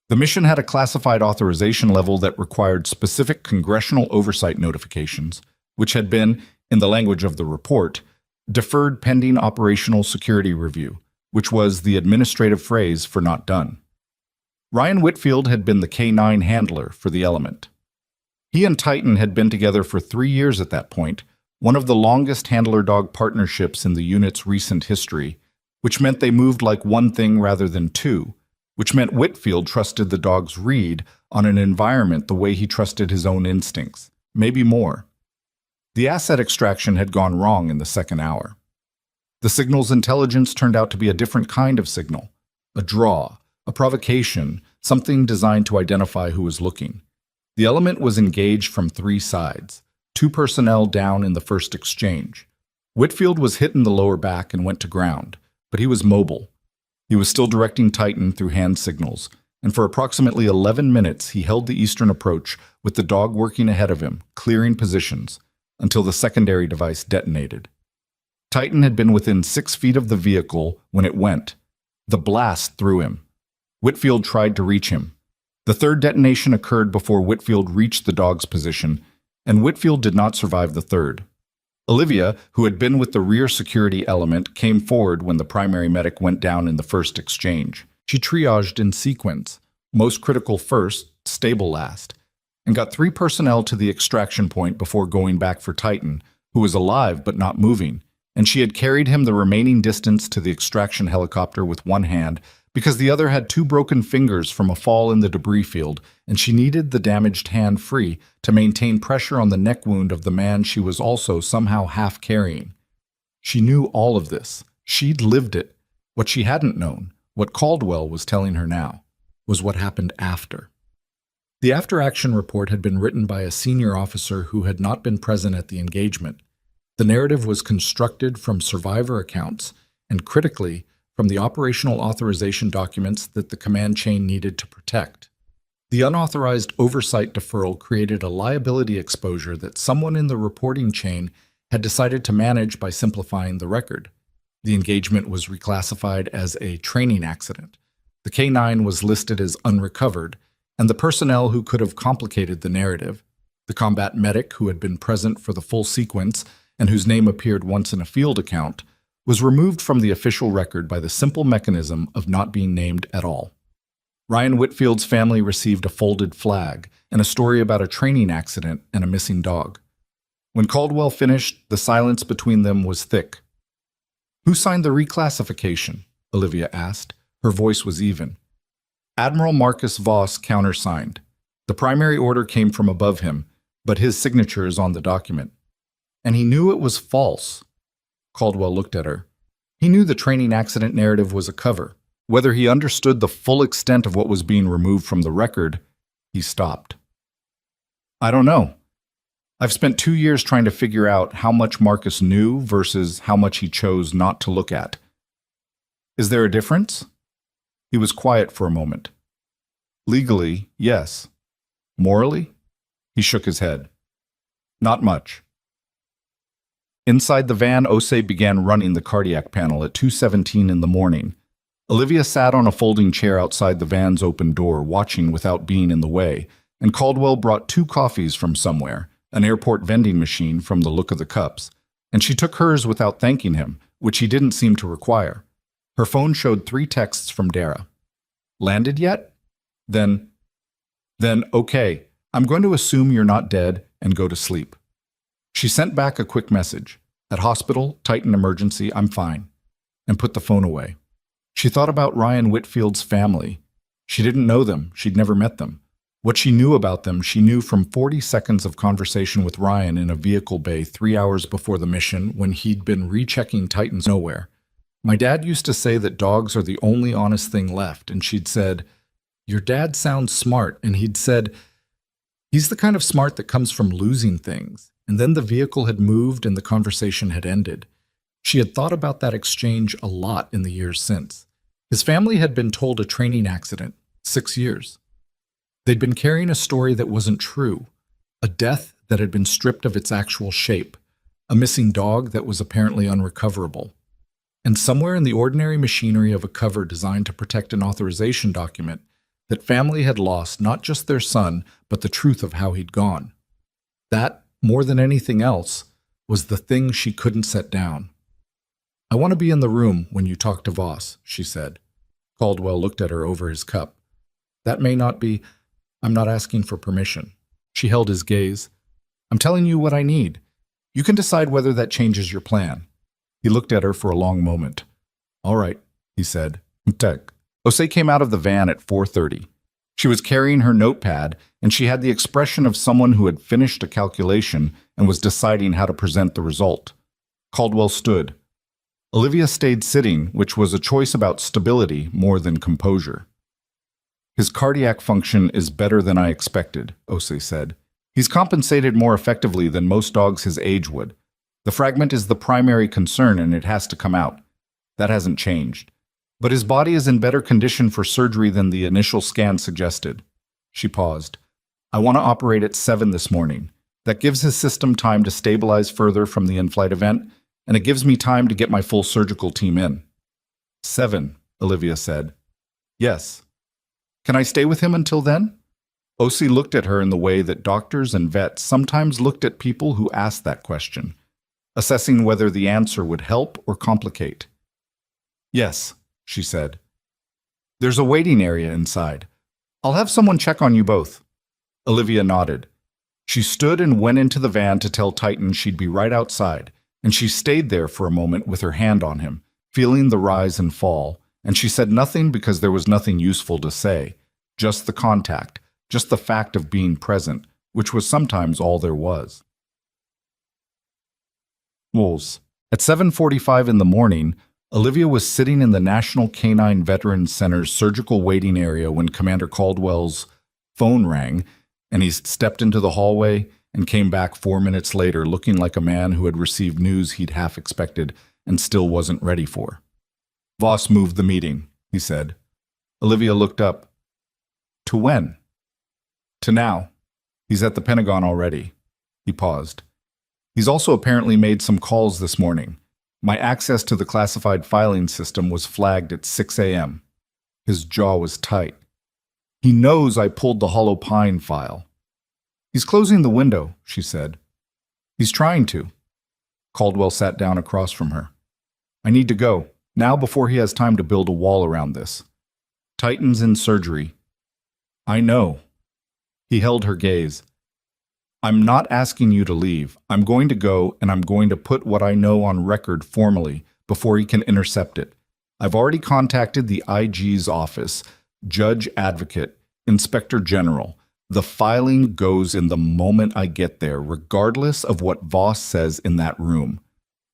The mission had a classified authorization level that required specific congressional oversight notifications, which had been, in the language of the report, deferred pending operational security review, which was the administrative phrase for not done. Ryan Whitfield had been the K-9 handler for the element. He and Titan had been together for 3 years at that point, one of the longest handler-dog partnerships in the unit's recent history, which meant they moved like one thing rather than two, which meant Whitfield trusted the dog's read on an environment the way he trusted his own instincts, maybe more. The asset extraction had gone wrong in the second hour. The signal's intelligence turned out to be a different kind of signal, a draw, a provocation, something designed to identify who was looking. The element was engaged from 3 sides, 2 personnel down in the first exchange. Whitfield was hit in the lower back and went to ground, but he was mobile. He was still directing Titan through hand signals, and for approximately 11 minutes he held the eastern approach with the dog working ahead of him, clearing positions, until the secondary device detonated. Titan had been within 6 feet of the vehicle when it went. The blast threw him. Whitfield tried to reach him. The third detonation occurred before Whitfield reached the dog's position, and Whitfield did not survive the third. Olivia, who had been with the rear security element, came forward when the primary medic went down in the first exchange. She triaged in sequence, most critical first, stable last, and got 3 personnel to the extraction point before going back for Titan, who was alive but not moving, and she had carried him the remaining distance to the extraction helicopter with one hand because the other had 2 broken fingers from a fall in the debris field, and she needed the damaged hand free to maintain pressure on the neck wound of the man she was also somehow half carrying. She knew all of this. She'd lived it. What she hadn't known, what Caldwell was telling her now, was what happened after. The after-action report had been written by a senior officer who had not been present at the engagement. The narrative was constructed from survivor accounts and, critically, from the operational authorization documents that the command chain needed to protect. The unauthorized oversight deferral created a liability exposure that someone in the reporting chain had decided to manage by simplifying the record. The engagement was reclassified as a training accident. The K-9 was listed as unrecovered, and the personnel who could have complicated the narrative, the combat medic who had been present for the full sequence and whose name appeared once in a field account, was removed from the official record by the simple mechanism of not being named at all. Ryan Whitfield's family received a folded flag and a story about a training accident and a missing dog. When Caldwell finished, the silence between them was thick. "Who signed the reclassification?" Olivia asked. Her voice was even. Admiral Marcus Voss countersigned. The primary order came from above him, but his signature is on the document. And he knew it was false. Caldwell looked at her. He knew the training accident narrative was a cover. Whether he understood the full extent of what was being removed from the record, he stopped. "I don't know. I've spent 2 years trying to figure out how much Marcus knew versus how much he chose not to look at. Is there a difference?" He was quiet for a moment. "Legally, yes. Morally?" He shook his head. "Not much." Inside the van, Osei began running the cardiac panel at 2:17 in the morning. Olivia sat on a folding chair outside the van's open door, watching without being in the way, and Caldwell brought 2 coffees from somewhere, an airport vending machine from the look of the cups, and she took hers without thanking him, which he didn't seem to require. Her phone showed 3 texts from Dara. "Landed yet? Then, okay, I'm going to assume you're not dead and go to sleep." She sent back a quick message. At hospital, Titan emergency, I'm fine. And put the phone away. She thought about Ryan Whitfield's family. She didn't know them. She'd never met them. What she knew about them, she knew from 40 seconds of conversation with Ryan in a vehicle bay 3 hours before the mission when he'd been rechecking Titan's nowhere. My dad used to say that dogs are the only honest thing left, and she'd said, "Your dad sounds smart," and he'd said, "He's the kind of smart that comes from losing things." And then the vehicle had moved and the conversation had ended. She had thought about that exchange a lot in the years since. His family had been told a training accident, 6 years. They'd been carrying a story that wasn't true, a death that had been stripped of its actual shape, a missing dog that was apparently unrecoverable. And somewhere in the ordinary machinery of a cover designed to protect an authorization document, that family had lost not just their son, but the truth of how he'd gone. That, more than anything else, was the thing she couldn't set down. "I want to be in the room when you talk to Voss," she said. Caldwell looked at her over his cup. "That may not be. I'm not asking for permission." She held his gaze. "I'm telling you what I need. You can decide whether that changes your plan." He looked at her for a long moment. "All right," he said. "Tek." Osei came out of the van at 4:30. She was carrying her notepad, and she had the expression of someone who had finished a calculation and was deciding how to present the result. Caldwell stood. Olivia stayed sitting, which was a choice about stability more than composure. "His cardiac function is better than I expected," Osei said. "He's compensated more effectively than most dogs his age would. The fragment is the primary concern and it has to come out. That hasn't changed. But his body is in better condition for surgery than the initial scan suggested." She paused. "I want to operate at 7 this morning. That gives his system time to stabilize further from the in-flight event, and it gives me time to get my full surgical team in." 7, Olivia said. "Yes." "Can I stay with him until then?" Osei looked at her in the way that doctors and vets sometimes looked at people who asked that question, assessing whether the answer would help or complicate. "Yes," she said. "There's a waiting area inside. I'll have someone check on you both." Olivia nodded. She stood and went into the van to tell Titan she'd be right outside, and she stayed there for a moment with her hand on him, feeling the rise and fall, and she said nothing because there was nothing useful to say, just the contact, just the fact of being present, which was sometimes all there was. Wolves. At 7:45 in the morning, Olivia was sitting in the National Canine Veterans Center's surgical waiting area when Commander Caldwell's phone rang, and he stepped into the hallway and came back 4 minutes later looking like a man who had received news he'd half expected and still wasn't ready for. "Voss moved the meeting," he said. Olivia looked up. "To when?" "To now. He's at the Pentagon already." He paused. "He's also apparently made some calls this morning. My access to the classified filing system was flagged at 6 a.m. His jaw was tight. "He knows I pulled the Hollow Pine file." "He's closing the window," she said. "He's trying to." Caldwell sat down across from her. "I need to go, now before he has time to build a wall around this. Titan's in surgery." "I know." He held her gaze. "I'm not asking you to leave. I'm going to go, and I'm going to put what I know on record formally before he can intercept it. I've already contacted the IG's office, Judge Advocate, Inspector General. The filing goes in the moment I get there, regardless of what Voss says in that room."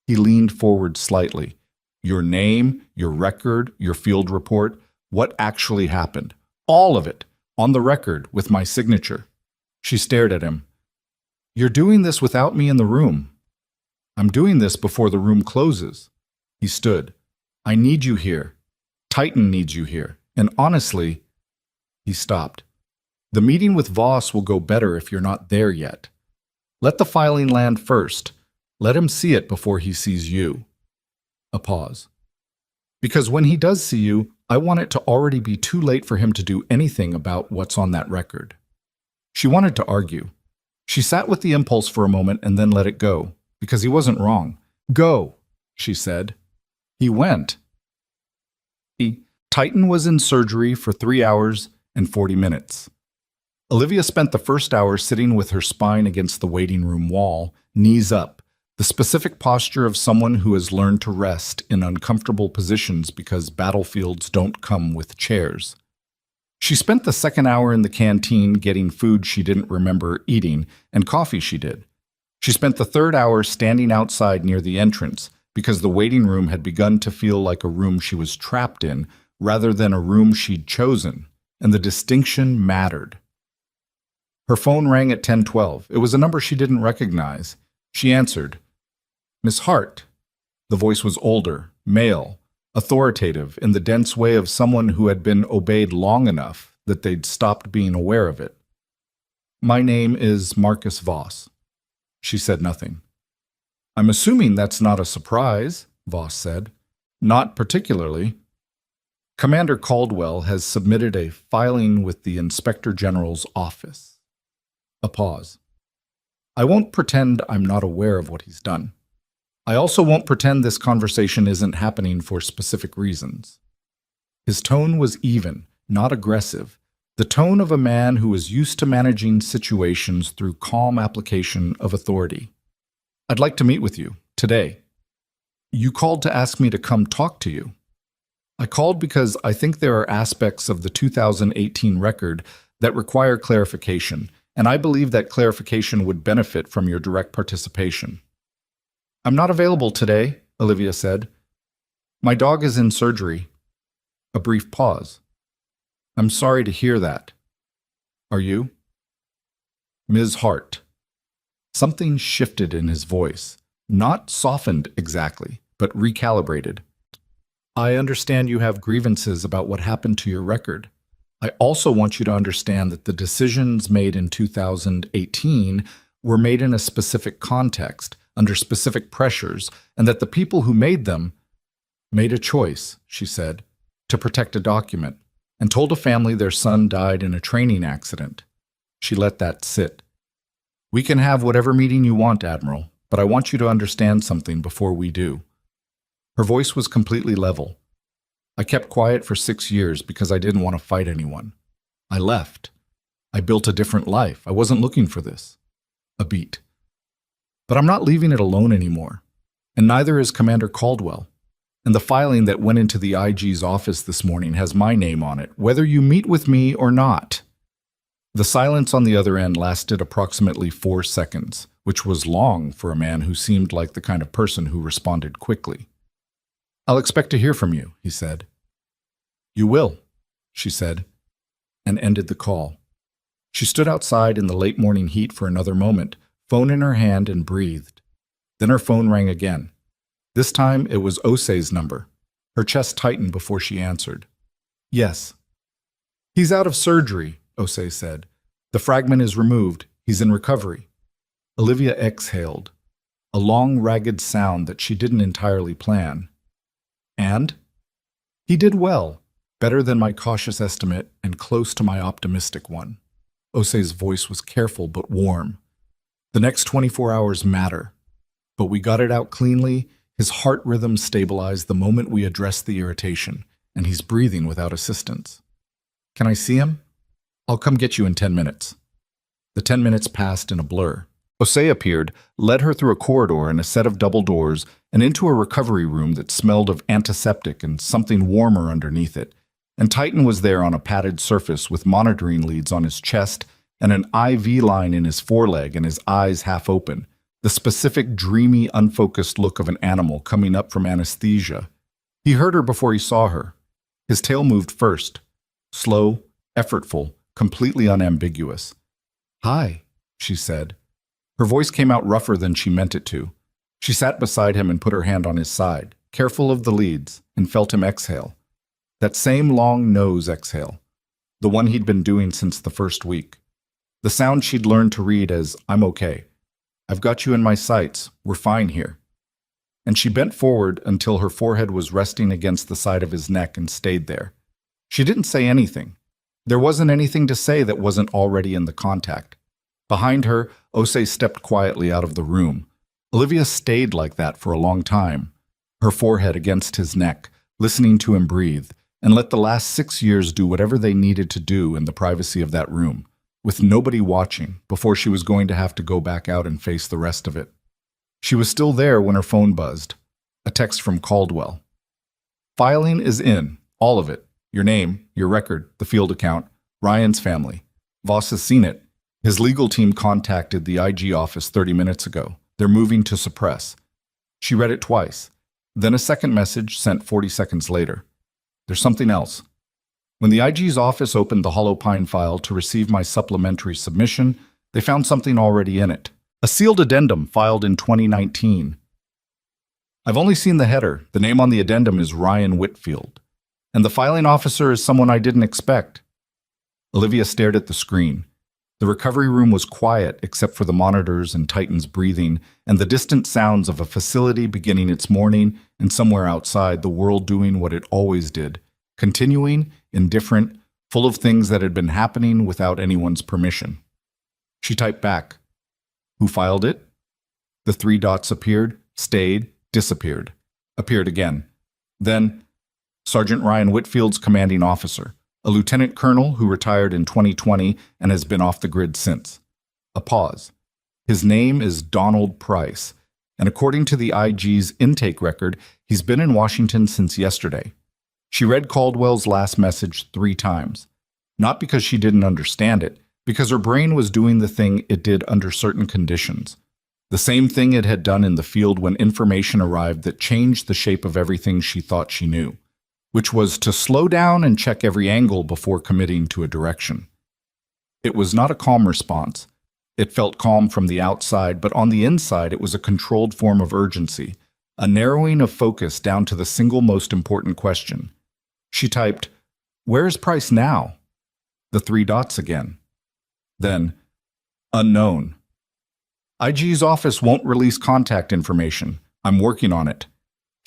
He leaned forward slightly. "Your name, your record, your field report, what actually happened. All of it, on the record, with my signature." She stared at him. "You're doing this without me in the room." "I'm doing this before the room closes." He stood. "I need you here. Titan needs you here. And honestly," he stopped, "the meeting with Voss will go better if you're not there yet. Let the filing land first. Let him see it before he sees you." A pause. "Because when he does see you, I want it to already be too late for him to do anything about what's on that record." She wanted to argue. She sat with the impulse for a moment and then let it go, because he wasn't wrong. "Go," she said. He went. Titan was in surgery for 3 hours and 40 minutes. Olivia spent the first hour sitting with her spine against the waiting room wall, knees up, the specific posture of someone who has learned to rest in uncomfortable positions because battlefields don't come with chairs. She spent the second hour in the canteen getting food she didn't remember eating and coffee she did. She spent the third hour standing outside near the entrance because the waiting room had begun to feel like a room she was trapped in rather than a room she'd chosen, and the distinction mattered. Her phone rang at 10:12. It was a number she didn't recognize. She answered. Miss Hart. The voice was older, male, authoritative in the dense way of someone who had been obeyed long enough that they'd stopped being aware of it. My name is Marcus Voss. She said nothing. I'm assuming that's not a surprise, Voss said. Not particularly. Commander Caldwell has submitted a filing with the Inspector General's office. A pause. I won't pretend I'm not aware of what he's done. I also won't pretend this conversation isn't happening for specific reasons. His tone was even, not aggressive, the tone of a man who is used to managing situations through calm application of authority. I'd like to meet with you, today. You called to ask me to come talk to you. I called because I think there are aspects of the 2018 record that require clarification, and I believe that clarification would benefit from your direct participation. I'm not available today, Olivia said. My dog is in surgery. A brief pause. I'm sorry to hear that. Are you? Ms. Hart. Something shifted in his voice, not softened exactly, but recalibrated. I understand you have grievances about what happened to your record. I also want you to understand that the decisions made in 2018 were made in a specific context, under specific pressures, and that the people who made them made a choice, she said, to protect a document, and told a family their son died in a training accident. She let that sit. We can have whatever meeting you want, Admiral, but I want you to understand something before we do. Her voice was completely level. I kept quiet for 6 years because I didn't want to fight anyone. I left. I built a different life. I wasn't looking for this. A beat. But I'm not leaving it alone anymore, and neither is Commander Caldwell. And the filing that went into the IG's office this morning has my name on it, whether you meet with me or not. The silence on the other end lasted approximately 4 seconds, which was long for a man who seemed like the kind of person who responded quickly. I'll expect to hear from you, he said. You will, she said, and ended the call. She stood outside in the late morning heat for another moment, phone in her hand, and breathed. Then her phone rang again. This time it was Osei's number. Her chest tightened before she answered. Yes. He's out of surgery, Osei said. The fragment is removed. He's in recovery. Olivia exhaled, a long, ragged sound that she didn't entirely plan. And? He did well, better than my cautious estimate and close to my optimistic one. Osei's voice was careful but warm. The next 24 hours matter, but we got it out cleanly. His heart rhythm stabilized the moment we addressed the irritation, and he's breathing without assistance. Can I see him? I'll come get you in 10 minutes. The 10 minutes passed in a blur. Osei appeared, led her through a corridor and a set of double doors, and into a recovery room that smelled of antiseptic and something warmer underneath it. And Titan was there on a padded surface with monitoring leads on his chest and an IV line in his foreleg and his eyes half open, the specific dreamy, unfocused look of an animal coming up from anesthesia. He heard her before he saw her. His tail moved first, slow, effortful, completely unambiguous. Hi, she said. Her voice came out rougher than she meant it to. She sat beside him and put her hand on his side, careful of the leads, and felt him exhale. That same long nose exhale, the one he'd been doing since the first week. The sound she'd learned to read as, I'm okay. I've got you in my sights. We're fine here. And she bent forward until her forehead was resting against the side of his neck and stayed there. She didn't say anything. There wasn't anything to say that wasn't already in the contact. Behind her, Osei stepped quietly out of the room. Olivia stayed like that for a long time, her forehead against his neck, listening to him breathe, and let the last 6 years do whatever they needed to do in the privacy of that room, with nobody watching, before she was going to have to go back out and face the rest of it. She was still there when her phone buzzed. A text from Caldwell. Filing is in, all of it. Your name, your record, the field account, Ryan's family. Voss has seen it. His legal team contacted the IG office 30 minutes ago. They're moving to suppress. She read it twice. Then a second message sent 40 seconds later. There's something else. When the IG's office opened the Hollow Pine file to receive my supplementary submission, they found something already in it. A sealed addendum filed in 2019. I've only seen the header. The name on the addendum is Ryan Whitfield. And the filing officer is someone I didn't expect. Olivia stared at the screen. The recovery room was quiet except for the monitors and Titan's breathing and the distant sounds of a facility beginning its morning and somewhere outside the world doing what it always did, continuing, indifferent, full of things that had been happening without anyone's permission. She typed back. Who filed it? The 3 dots appeared, stayed, disappeared, appeared again. Then, Sergeant Ryan Whitfield's commanding officer, a lieutenant colonel who retired in 2020 and has been off the grid since. A pause. His name is Donald Price, and according to the IG's intake record, he's been in Washington since yesterday. She read Caldwell's last message 3 times, not because she didn't understand it, because her brain was doing the thing it did under certain conditions. The same thing it had done in the field when information arrived that changed the shape of everything she thought she knew, which was to slow down and check every angle before committing to a direction. It was not a calm response. It felt calm from the outside, but on the inside it was a controlled form of urgency, a narrowing of focus down to the single most important question. She typed, "Where is Price now?" The 3 dots again. Then, unknown. IG's office won't release contact information. I'm working on it.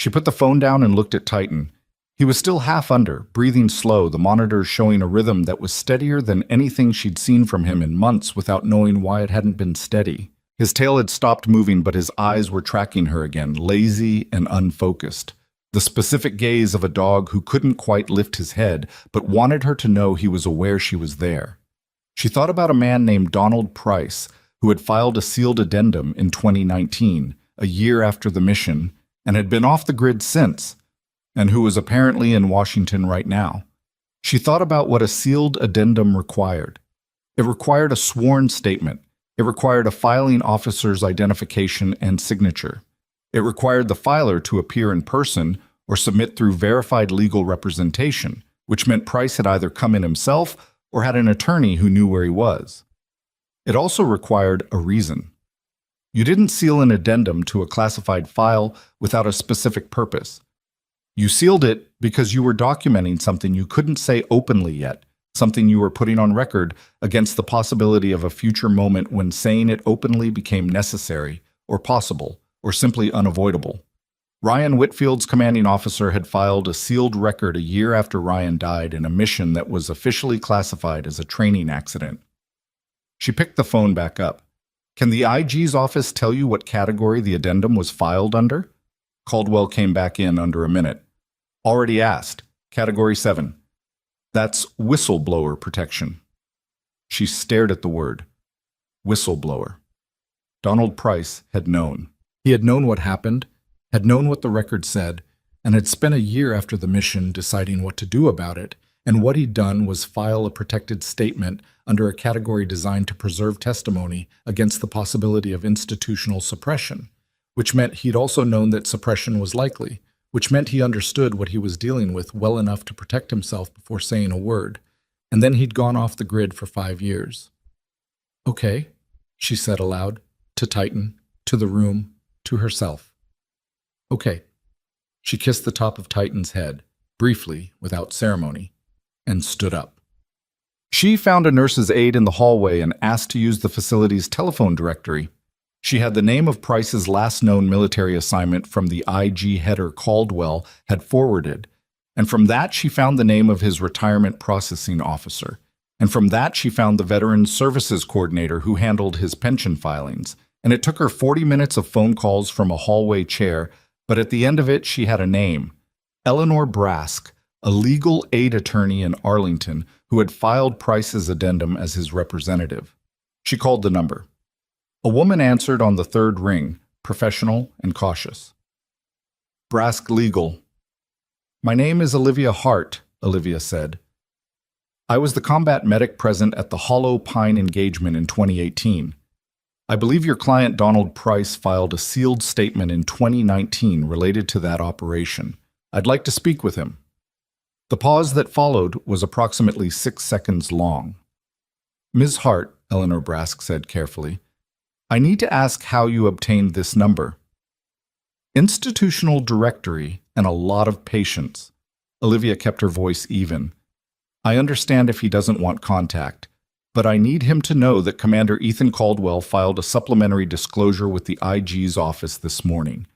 She put the phone down and looked at Titan. He was still half under, breathing slow, the monitors showing a rhythm that was steadier than anything she'd seen from him in months without knowing why it hadn't been steady. His tail had stopped moving, but his eyes were tracking her again, lazy and unfocused. The specific gaze of a dog who couldn't quite lift his head, but wanted her to know he was aware she was there. She thought about a man named Donald Price, who had filed a sealed addendum in 2019, a year after the mission, and had been off the grid since, and who was apparently in Washington right now. She thought about what a sealed addendum required. It required a sworn statement. It required a filing officer's identification and signature. It required the filer to appear in person or submit through verified legal representation, which meant Price had either come in himself or had an attorney who knew where he was. It also required a reason. You didn't seal an addendum to a classified file without a specific purpose. You sealed it because you were documenting something you couldn't say openly yet, something you were putting on record against the possibility of a future moment when saying it openly became necessary, or possible, or simply unavoidable. Ryan Whitfield's commanding officer had filed a sealed record a year after Ryan died in a mission that was officially classified as a training accident. She picked the phone back up. Can the IG's office tell you what category the addendum was filed under? Caldwell came back in under a minute. Already asked. Category 7. That's whistleblower protection. She stared at the word. Whistleblower. Donald Price had known. He had known what happened, had known what the record said, and had spent a year after the mission deciding what to do about it, and what he'd done was file a protected statement under a category designed to preserve testimony against the possibility of institutional suppression, which meant he'd also known that suppression was likely, which meant he understood what he was dealing with well enough to protect himself before saying a word, and then he'd gone off the grid for 5 years. Okay, she said aloud, to Titan, to the room, to herself. Okay. She kissed the top of Titan's head, briefly, without ceremony, and stood up. She found a nurse's aide in the hallway and asked to use the facility's telephone directory. She had the name of Price's last known military assignment from the IG header Caldwell had forwarded, and from that she found the name of his retirement processing officer, and from that she found the Veterans Services Coordinator who handled his pension filings, and it took her 40 minutes of phone calls from a hallway chair, but at the end of it she had a name, Eleanor Brask, a legal aid attorney in Arlington who had filed Price's addendum as his representative. She called the number. A woman answered on the 3rd ring, professional, and cautious. Brask Legal. My name is Olivia Hart, Olivia said. I was the combat medic present at the Hollow Pine engagement in 2018. I believe your client Donald Price filed a sealed statement in 2019 related to that operation. I'd like to speak with him. The pause that followed was approximately 6 seconds long. Ms. Hart, Eleanor Brask said carefully, I need to ask how you obtained this number. Institutional directory and a lot of patience. Olivia kept her voice even. I understand if he doesn't want contact, but I need him to know that Commander Ethan Caldwell filed a supplementary disclosure with the IG's office this morning.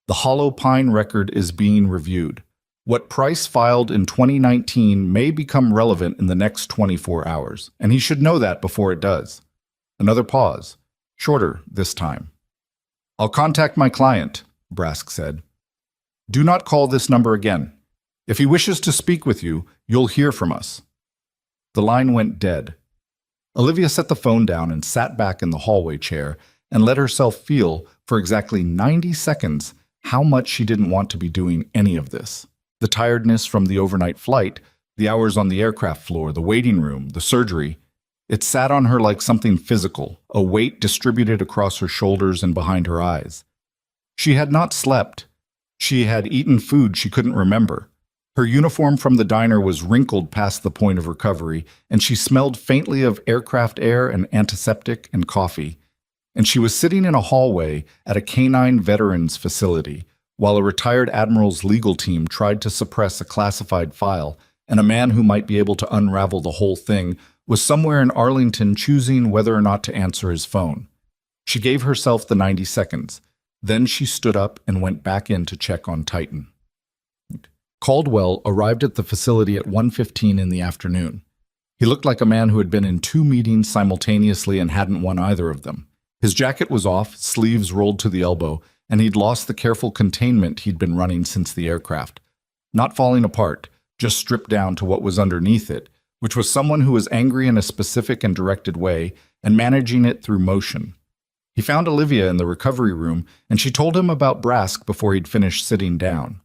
The Hollow Pine record is being reviewed. What Price filed in 2019 may become relevant in the next 24 hours, and he should know that before it does. Another pause, shorter this time. I'll contact my client, Brask said. Do not call this number again. If he wishes to speak with you, you'll hear from us. The line went dead. Olivia set the phone down and sat back in the hallway chair and let herself feel, for exactly 90 seconds, how much she didn't want to be doing any of this. The tiredness from the overnight flight, the hours on the aircraft floor, the waiting room, the surgery. It sat on her like something physical, a weight distributed across her shoulders and behind her eyes. She had not slept. She had eaten food she couldn't remember. Her uniform from the diner was wrinkled past the point of recovery, and she smelled faintly of aircraft air and antiseptic and coffee. And she was sitting in a hallway at a canine veterans facility, while a retired admiral's legal team tried to suppress a classified file, and a man who might be able to unravel the whole thing was somewhere in Arlington choosing whether or not to answer his phone. She gave herself the 90 seconds. Then she stood up and went back in to check on Titan. Caldwell arrived at the facility at 1:15 in the afternoon. He looked like a man who had been in 2 meetings simultaneously and hadn't won either of them. His jacket was off, sleeves rolled to the elbow, and he'd lost the careful containment he'd been running since the aircraft. Not falling apart, just stripped down to what was underneath it, which was someone who was angry in a specific and directed way and managing it through motion. He found Olivia in the recovery room, and she told him about Brask before he'd finished sitting down.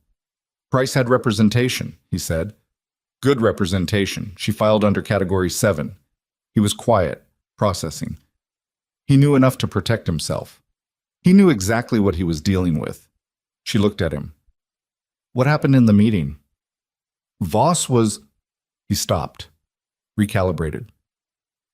Price had representation, he said. Good representation. She filed under Category 7. He was quiet, processing. He knew enough to protect himself. He knew exactly what he was dealing with. She looked at him. What happened in the meeting? Voss was... He stopped, recalibrated.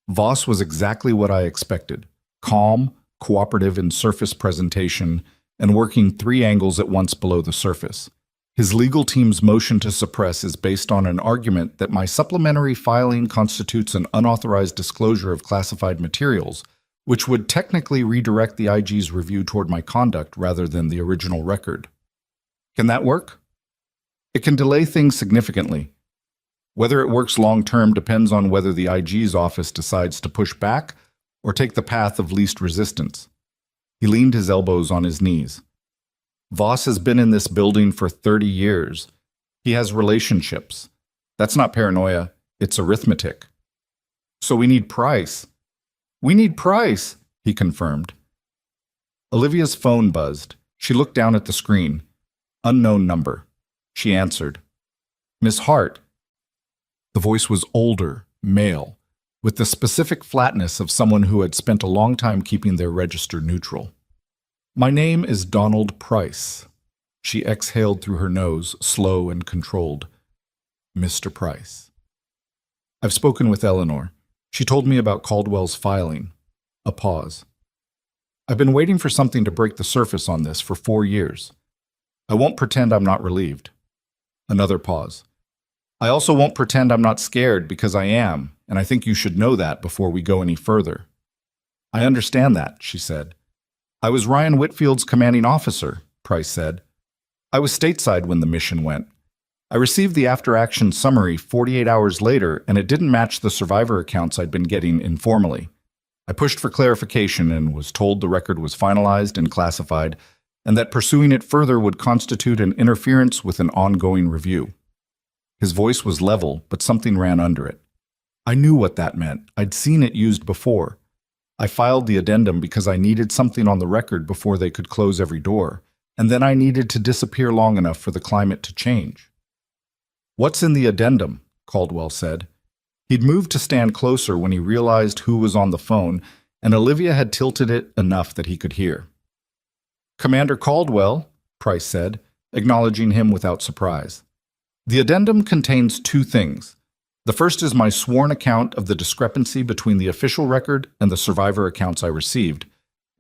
Voss was exactly what I expected. Calm, cooperative in surface presentation, and working 3 angles at once below the surface. His legal team's motion to suppress is based on an argument that my supplementary filing constitutes an unauthorized disclosure of classified materials, which would technically redirect the IG's review toward my conduct rather than the original record. Can that work? It can delay things significantly. Whether it works long-term depends on whether the IG's office decides to push back or take the path of least resistance. He leaned his elbows on his knees. Voss has been in this building for 30 years. He has relationships. That's not paranoia, it's arithmetic. So we need Price. We need Price, he confirmed. Olivia's phone buzzed. She looked down at the screen. Unknown number. She answered. Miss Hart. The voice was older, male, with the specific flatness of someone who had spent a long time keeping their register neutral. My name is Donald Price. She exhaled through her nose, slow and controlled. Mr. Price. I've spoken with Eleanor. She told me about Caldwell's filing. A pause. I've been waiting for something to break the surface on this for 4 years. I won't pretend I'm not relieved. Another pause. I also won't pretend I'm not scared because I am, and I think you should know that before we go any further. I understand that, she said. I was Ryan Whitfield's commanding officer, Price said. I was stateside when the mission went. I received the after-action summary 48 hours later, and it didn't match the survivor accounts I'd been getting informally. I pushed for clarification and was told the record was finalized and classified, and that pursuing it further would constitute an interference with an ongoing review. His voice was level, but something ran under it. I knew what that meant. I'd seen it used before. I filed the addendum because I needed something on the record before they could close every door, and then I needed to disappear long enough for the climate to change." "What's in the addendum?" Caldwell said. He'd moved to stand closer when he realized who was on the phone, and Olivia had tilted it enough that he could hear. "Commander Caldwell," Price said, acknowledging him without surprise. "The addendum contains two things. The first is my sworn account of the discrepancy between the official record and the survivor accounts I received,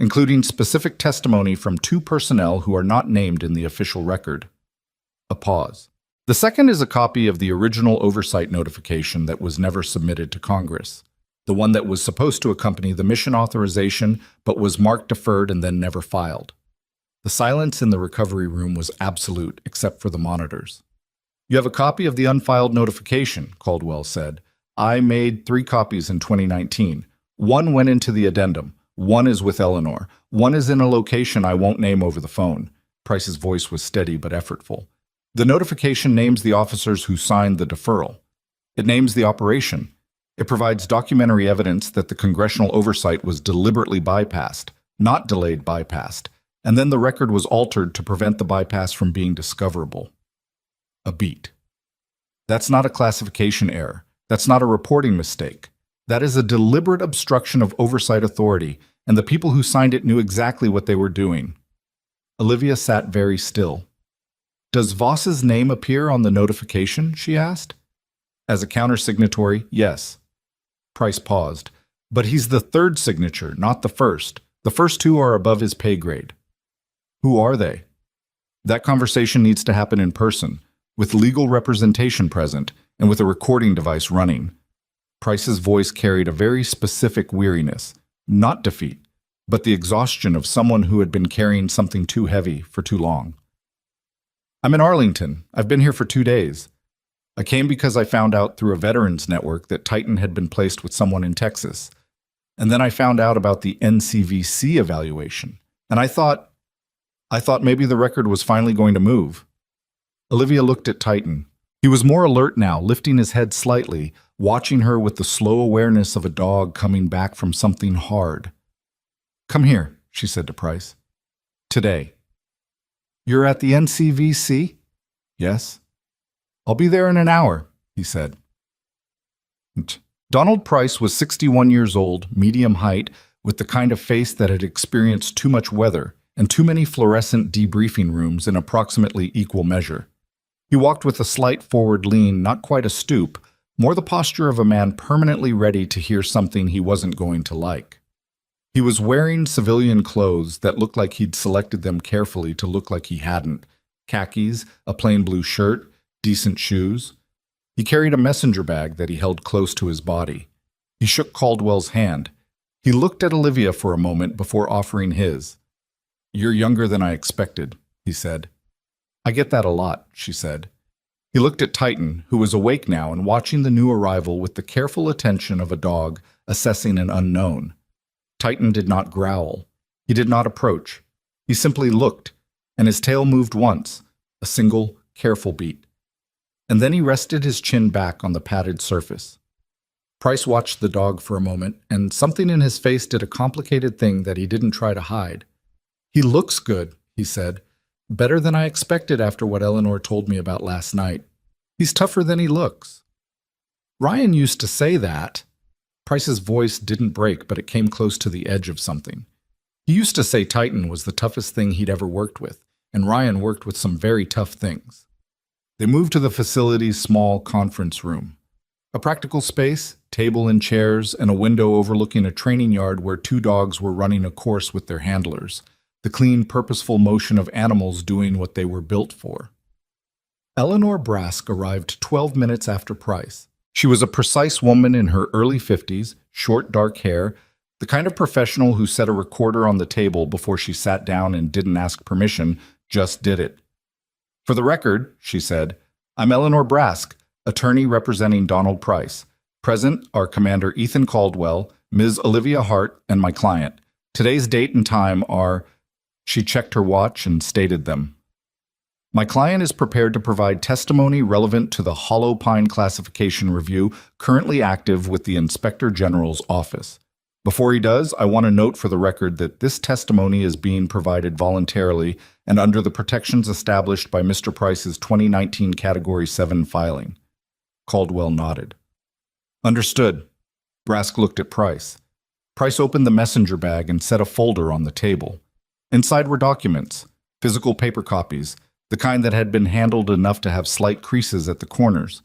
including specific testimony from two personnel who are not named in the official record." A pause. "The second is a copy of the original oversight notification that was never submitted to Congress, the one that was supposed to accompany the mission authorization but was marked deferred and then never filed." The silence in the recovery room was absolute, except for the monitors. "You have a copy of the unfiled notification," Caldwell said. "I made 3 copies in 2019. One went into the addendum. One is with Eleanor. One is in a location I won't name over the phone." Price's voice was steady but effortful. "The notification names the officers who signed the deferral. It names the operation. It provides documentary evidence that the congressional oversight was deliberately bypassed, not delayed bypassed, and then the record was altered to prevent the bypass from being discoverable." A beat. "That's not a classification error. That's not a reporting mistake. That is a deliberate obstruction of oversight authority, and the people who signed it knew exactly what they were doing." Olivia sat very still. "Does Voss's name appear on the notification?" she asked. "As a countersignatory, yes." Price paused. "But he's the third signature, not the first. The first 2 are above his pay grade." "Who are they?" "That conversation needs to happen in person, with legal representation present, and with a recording device running." Price's voice carried a very specific weariness, not defeat, but the exhaustion of someone who had been carrying something too heavy for too long. "I'm in Arlington. I've been here for 2 days. I came because I found out through a veterans network that Titan had been placed with someone in Texas. And then I found out about the NCVC evaluation. And I thought maybe the record was finally going to move." Olivia looked at Titan. He was more alert now, lifting his head slightly, watching her with the slow awareness of a dog coming back from something hard. "Come here," she said to Price. "Today." "You're at the NCVC?" "Yes." "I'll be there in an hour," he said. Donald Price was 61 years old, medium height, with the kind of face that had experienced too much weather and too many fluorescent debriefing rooms in approximately equal measure. He walked with a slight forward lean, not quite a stoop, more the posture of a man permanently ready to hear something he wasn't going to like. He was wearing civilian clothes that looked like he'd selected them carefully to look like he hadn't. Khakis, a plain blue shirt, decent shoes. He carried a messenger bag that he held close to his body. He shook Caldwell's hand. He looked at Olivia for a moment before offering his. "You're younger than I expected," he said. "I get that a lot," she said. He looked at Titan, who was awake now and watching the new arrival with the careful attention of a dog assessing an unknown. Titan did not growl. He did not approach. He simply looked, and his tail moved once, a single, careful beat. And then he rested his chin back on the padded surface. Price watched the dog for a moment, and something in his face did a complicated thing that he didn't try to hide. "He looks good," he said. "Better than I expected after what Eleanor told me about last night. He's tougher than he looks." "Ryan used to say that." Price's voice didn't break, but it came close to the edge of something. He used to say Titan was the toughest thing he'd ever worked with, and Ryan worked with some very tough things. They moved to the facility's small conference room. A practical space, table and chairs, and a window overlooking a training yard where 2 dogs were running a course with their handlers, the clean, purposeful motion of animals doing what they were built for. Eleanor Brask arrived 12 minutes after Price. She was a precise woman in her early 50s, short dark hair, the kind of professional who set a recorder on the table before she sat down and didn't ask permission, just did it. "For the record," she said, "I'm Eleanor Brask, attorney representing Donald Price. Present are Commander Ethan Caldwell, Ms. Olivia Hart, and my client. Today's date and time are..." She checked her watch and stated them. "My client is prepared to provide testimony relevant to the Hollow Pine classification review currently active with the Inspector General's office. Before he does, I want to note for the record that this testimony is being provided voluntarily and under the protections established by Mr. Price's 2019 Category 7 filing. Caldwell nodded. Understood. Brask looked at Price. Price opened the messenger bag and set a folder on the table. Inside were documents, physical paper copies, the kind that had been handled enough to have slight creases at the corners.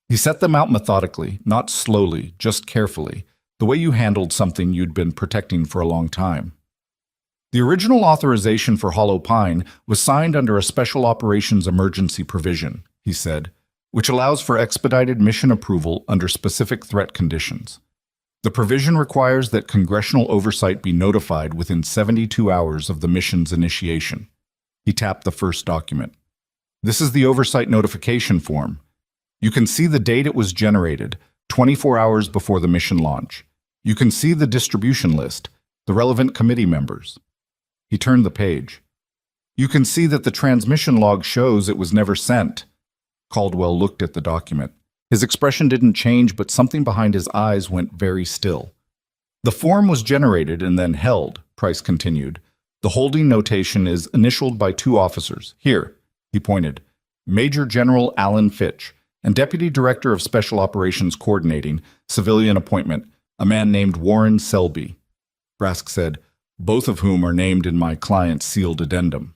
He set them out methodically, not slowly, just carefully, the way you handled something you'd been protecting for a long time. The original authorization for Hollow Pine was signed under a Special Operations Emergency provision, he said, which allows for expedited mission approval under specific threat conditions. The provision requires that congressional oversight be notified within 72 hours of the mission's initiation. He tapped the first document. This is the oversight notification form. You can see the date it was generated, 24 hours before the mission launch. You can see the distribution list, the relevant committee members. He turned the page. You can see that the transmission log shows it was never sent. Caldwell looked at the document. His expression didn't change, but something behind his eyes went very still. The form was generated and then held, Price continued. The holding notation is initialed by two officers. Here, he pointed, Major General Alan Fitch and Deputy Director of Special Operations Coordinating, Civilian Appointment, a man named Warren Selby. Brask said, both of whom are named in my client's sealed addendum.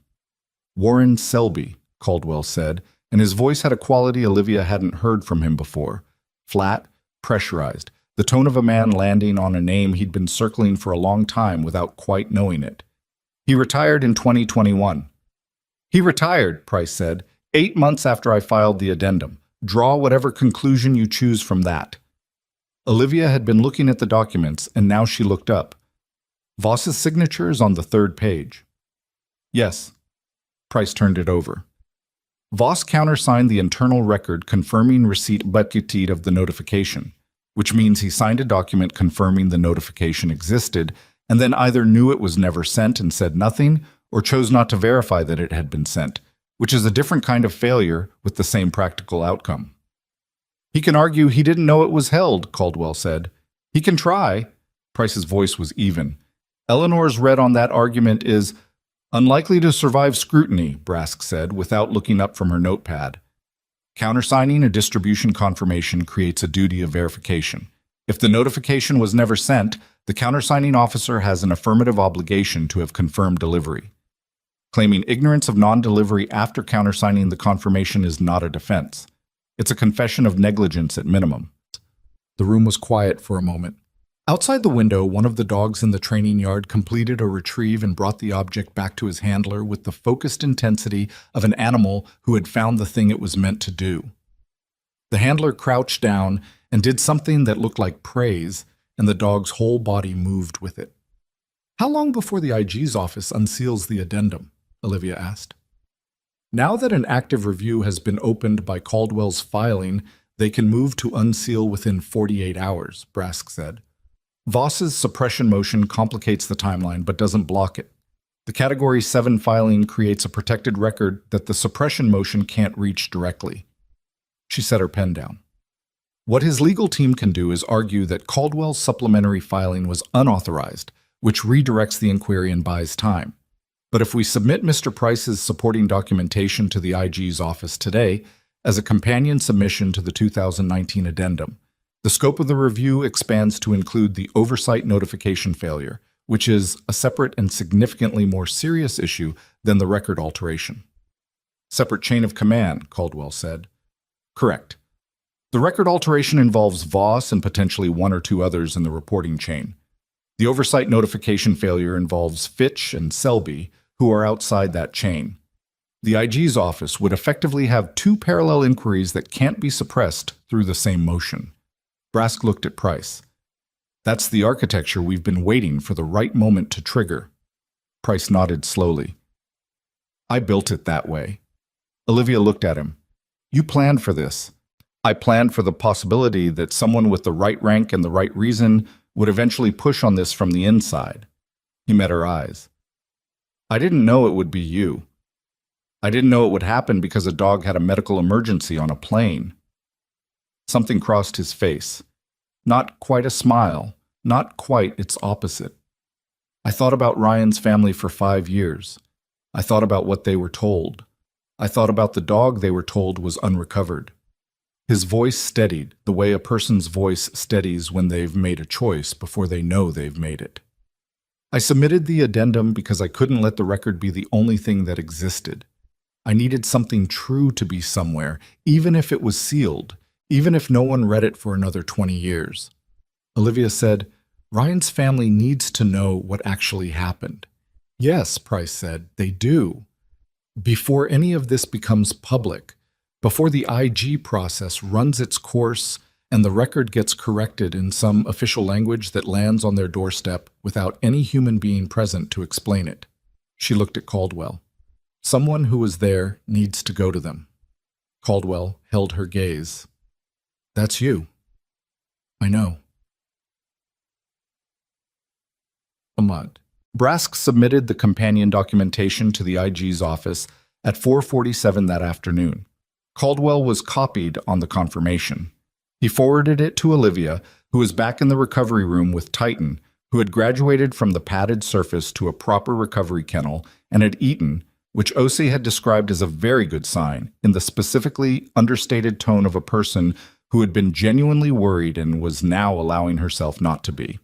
Warren Selby, Caldwell said, and his voice had a quality Olivia hadn't heard from him before. Flat, pressurized, the tone of a man landing on a name he'd been circling for a long time without quite knowing it. He retired in 2021. He retired, Price said, 8 months after I filed the addendum. Draw whatever conclusion you choose from that. Olivia had been looking at the documents, and now she looked up. Voss's signature is on the third page. Yes. Price turned it over. Voss countersigned the internal record confirming receipt bekräftigt of the notification, which means he signed a document confirming the notification existed, and then either knew it was never sent and said nothing, or chose not to verify that it had been sent, which is a different kind of failure with the same practical outcome. He can argue he didn't know it was held, Caldwell said. He can try. Price's voice was even. Eleanor's read on that argument is unlikely to survive scrutiny, Brask said, without looking up from her notepad. Countersigning a distribution confirmation creates a duty of verification. If the notification was never sent, the countersigning officer has an affirmative obligation to have confirmed delivery. Claiming ignorance of non-delivery after countersigning the confirmation is not a defense. It's a confession of negligence at minimum. The room was quiet for a moment. Outside the window, one of the dogs in the training yard completed a retrieve and brought the object back to his handler with the focused intensity of an animal who had found the thing it was meant to do. The handler crouched down and did something that looked like praise, and the dog's whole body moved with it. How long before the IG's office unseals the addendum? Olivia asked. Now that an active review has been opened by Caldwell's filing, they can move to unseal within 48 hours, Brask said. Voss's suppression motion complicates the timeline but doesn't block it. The Category 7 filing creates a protected record that the suppression motion can't reach directly. She set her pen down. What his legal team can do is argue that Caldwell's supplementary filing was unauthorized, which redirects the inquiry and buys time. But if we submit Mr. Price's supporting documentation to the IG's office today as a companion submission to the 2019 addendum, the scope of the review expands to include the oversight notification failure, which is a separate and significantly more serious issue than the record alteration. Separate chain of command, Caldwell said. Correct. The record alteration involves Voss and potentially one or two others in the reporting chain. The oversight notification failure involves Fitch and Selby, who are outside that chain. The IG's office would effectively have two parallel inquiries that can't be suppressed through the same motion. Brask looked at Price. That's the architecture we've been waiting for the right moment to trigger. Price nodded slowly. I built it that way. Olivia looked at him. You planned for this. I planned for the possibility that someone with the right rank and the right reason would eventually push on this from the inside. He met her eyes. I didn't know it would be you. I didn't know it would happen because a dog had a medical emergency on a plane. Something crossed his face. Not quite a smile, Not quite its opposite. I thought about Ryan's family for 5 years. I thought about what they were told. I thought about the dog they were told was unrecovered. His voice steadied, the way a person's voice steadies when they've made a choice before they know they've made it. I submitted the addendum because I couldn't let the record be the only thing that existed. I needed something true to be somewhere, even if it was sealed, even if no one read it for another 20 years. Olivia said, "Ryan's family needs to know what actually happened." "Yes," Price said, "they do. Before any of this becomes public, before the IG process runs its course and the record gets corrected in some official language that lands on their doorstep without any human being present to explain it." She looked at Caldwell. "Someone who was there needs to go to them." Caldwell held her gaze. "That's you." "I know." Ahmad. Brask submitted the companion documentation to the IG's office at 4:47 that afternoon. Caldwell was copied on the confirmation. He forwarded it to Olivia, who was back in the recovery room with Titan, who had graduated from the padded surface to a proper recovery kennel and had eaten, which Osei had described as a very good sign, in the specifically understated tone of a person who had been genuinely worried and was now allowing herself not to be.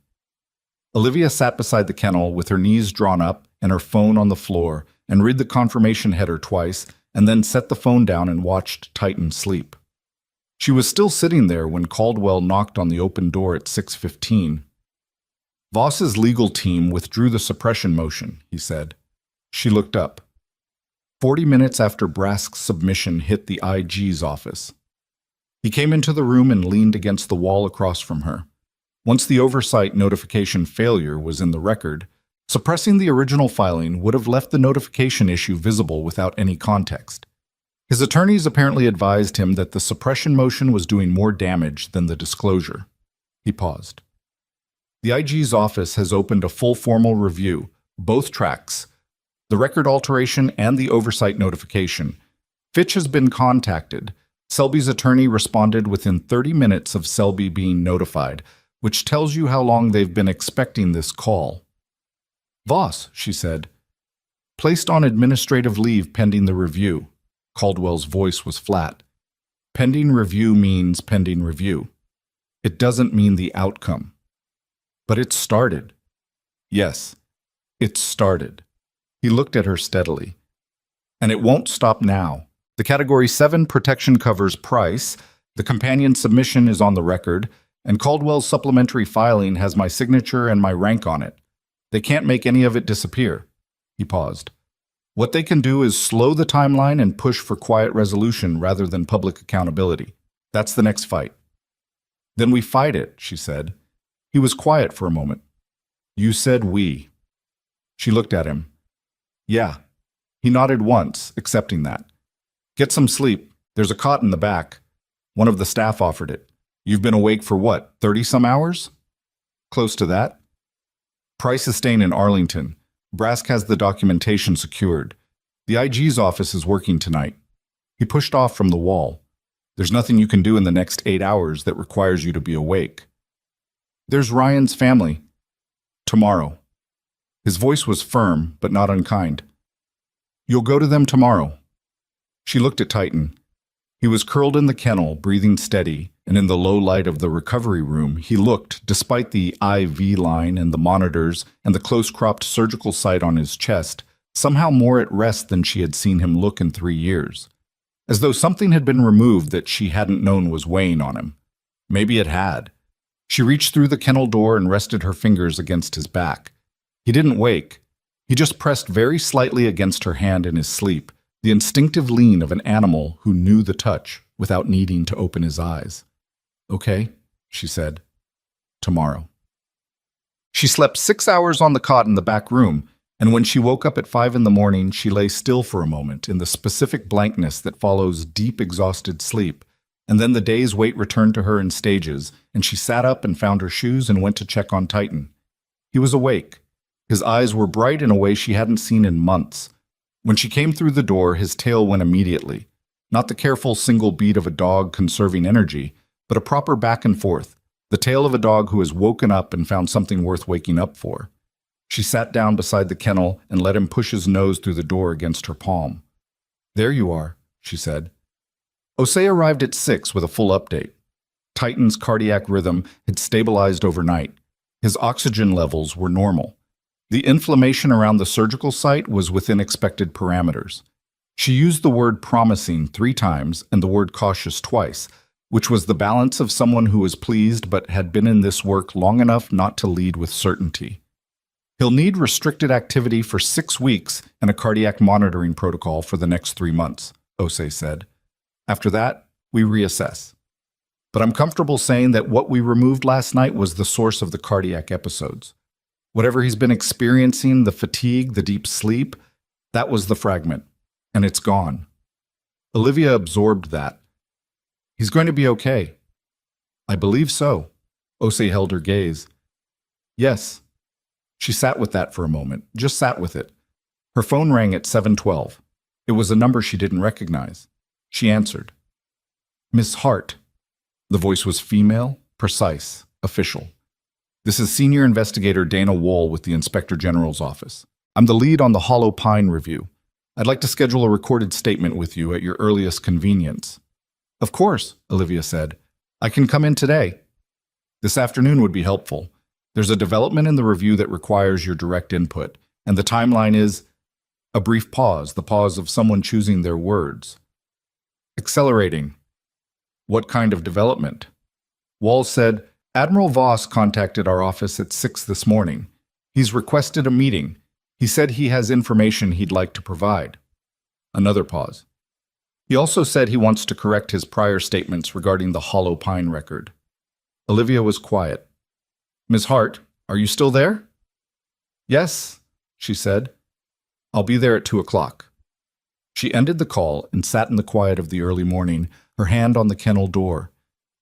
Olivia sat beside the kennel with her knees drawn up and her phone on the floor and read the confirmation header twice and then set the phone down and watched Titan sleep. She was still sitting there when Caldwell knocked on the open door at 6:15. "Voss's legal team withdrew the suppression motion," he said. She looked up. 40 minutes after Brask's submission hit the IG's office. He came into the room and leaned against the wall across from her. Once the oversight notification failure was in the record, suppressing the original filing would have left the notification issue visible without any context. His attorneys apparently advised him that the suppression motion was doing more damage than the disclosure. He paused. "The IG's office has opened a full formal review, both tracks, the record alteration and the oversight notification. Fitch has been contacted. Selby's attorney responded within 30 minutes of Selby being notified, which tells you how long they've been expecting this call." "Voss," she said, "placed on administrative leave pending the review." Caldwell's voice was flat. "Pending review means pending review. It doesn't mean the outcome." "But it started." "Yes, it started." He looked at her steadily. "And it won't stop now. The Category 7 protection covers Price, the companion submission is on the record, and Caldwell's supplementary filing has my signature and my rank on it. They can't make any of it disappear." He paused. "What they can do is slow the timeline and push for quiet resolution rather than public accountability. That's the next fight." "Then we fight it," she said. He was quiet for a moment. "You said we." She looked at him. "Yeah." He nodded once, accepting that. "Get some sleep. There's a cot in the back. One of the staff offered it. You've been awake for what, 30-some hours?" "Close to that." "Price is staying in Arlington. Brask has the documentation secured. The IG's office is working tonight." He pushed off from the wall. "There's nothing you can do in the next 8 hours that requires you to be awake." "There's Ryan's family." "Tomorrow." His voice was firm, but not unkind. "You'll go to them tomorrow." She looked at Titan. He was curled in the kennel, breathing steady, and in the low light of the recovery room, he looked, despite the IV line and the monitors and the close-cropped surgical site on his chest, somehow more at rest than she had seen him look in 3 years. As though something had been removed that she hadn't known was weighing on him. Maybe it had. She reached through the kennel door and rested her fingers against his back. He didn't wake. He just pressed very slightly against her hand in his sleep, the instinctive lean of an animal who knew the touch without needing to open his eyes. "Okay," she said. "Tomorrow." She slept 6 hours on the cot in the back room, and when she woke up at 5 in the morning, she lay still for a moment in the specific blankness that follows deep, exhausted sleep, and then the day's weight returned to her in stages, and she sat up and found her shoes and went to check on Titan. He was awake. His eyes were bright in a way she hadn't seen in months. When she came through the door, his tail went immediately. Not the careful single beat of a dog conserving energy, but a proper back and forth, The tale of a dog who has woken up and found something worth waking up for. She sat down beside the kennel and let him push his nose through the door against her palm. "There you are," she said. Osei arrived at 6 with a full update. Titan's cardiac rhythm had stabilized overnight. His oxygen levels were normal. The inflammation around the surgical site was within expected parameters. She used the word promising 3 times and the word cautious twice, which was the balance of someone who was pleased but had been in this work long enough not to lead with certainty. He'll need restricted activity for 6 weeks and a cardiac monitoring protocol for the next 3 months, Osei said. After that, we reassess. But I'm comfortable saying that what we removed last night was the source of the cardiac episodes. Whatever he's been experiencing, the fatigue, the deep sleep, that was the fragment, and it's gone. Olivia absorbed that. He's going to be okay. I believe so. Osei held her gaze. Yes. She sat with that for a moment, just sat with it. Her phone rang at 7:12. It was a number she didn't recognize. She answered. "Miss Hart." The voice was female, precise, official. "This is Senior Investigator Dana Wohl with the Inspector General's office. I'm the lead on the Hollow Pine review. I'd like to schedule a recorded statement with you at your earliest convenience." "Of course," Olivia said. "I can come in today." "This afternoon would be helpful. There's a development in the review that requires your direct input, and the timeline is..." A brief pause, the pause of someone choosing their words. "Accelerating." "What kind of development?" Wohl said, "Admiral Voss contacted our office at 6 this morning. He's requested a meeting. He said he has information he'd like to provide." Another pause. "He also said he wants to correct his prior statements regarding the Hollow Pine record." Olivia was quiet. "Ms. Hart, are you still there?" "Yes," she said. "I'll be there at 2 o'clock." She ended the call and sat in the quiet of the early morning, her hand on the kennel door,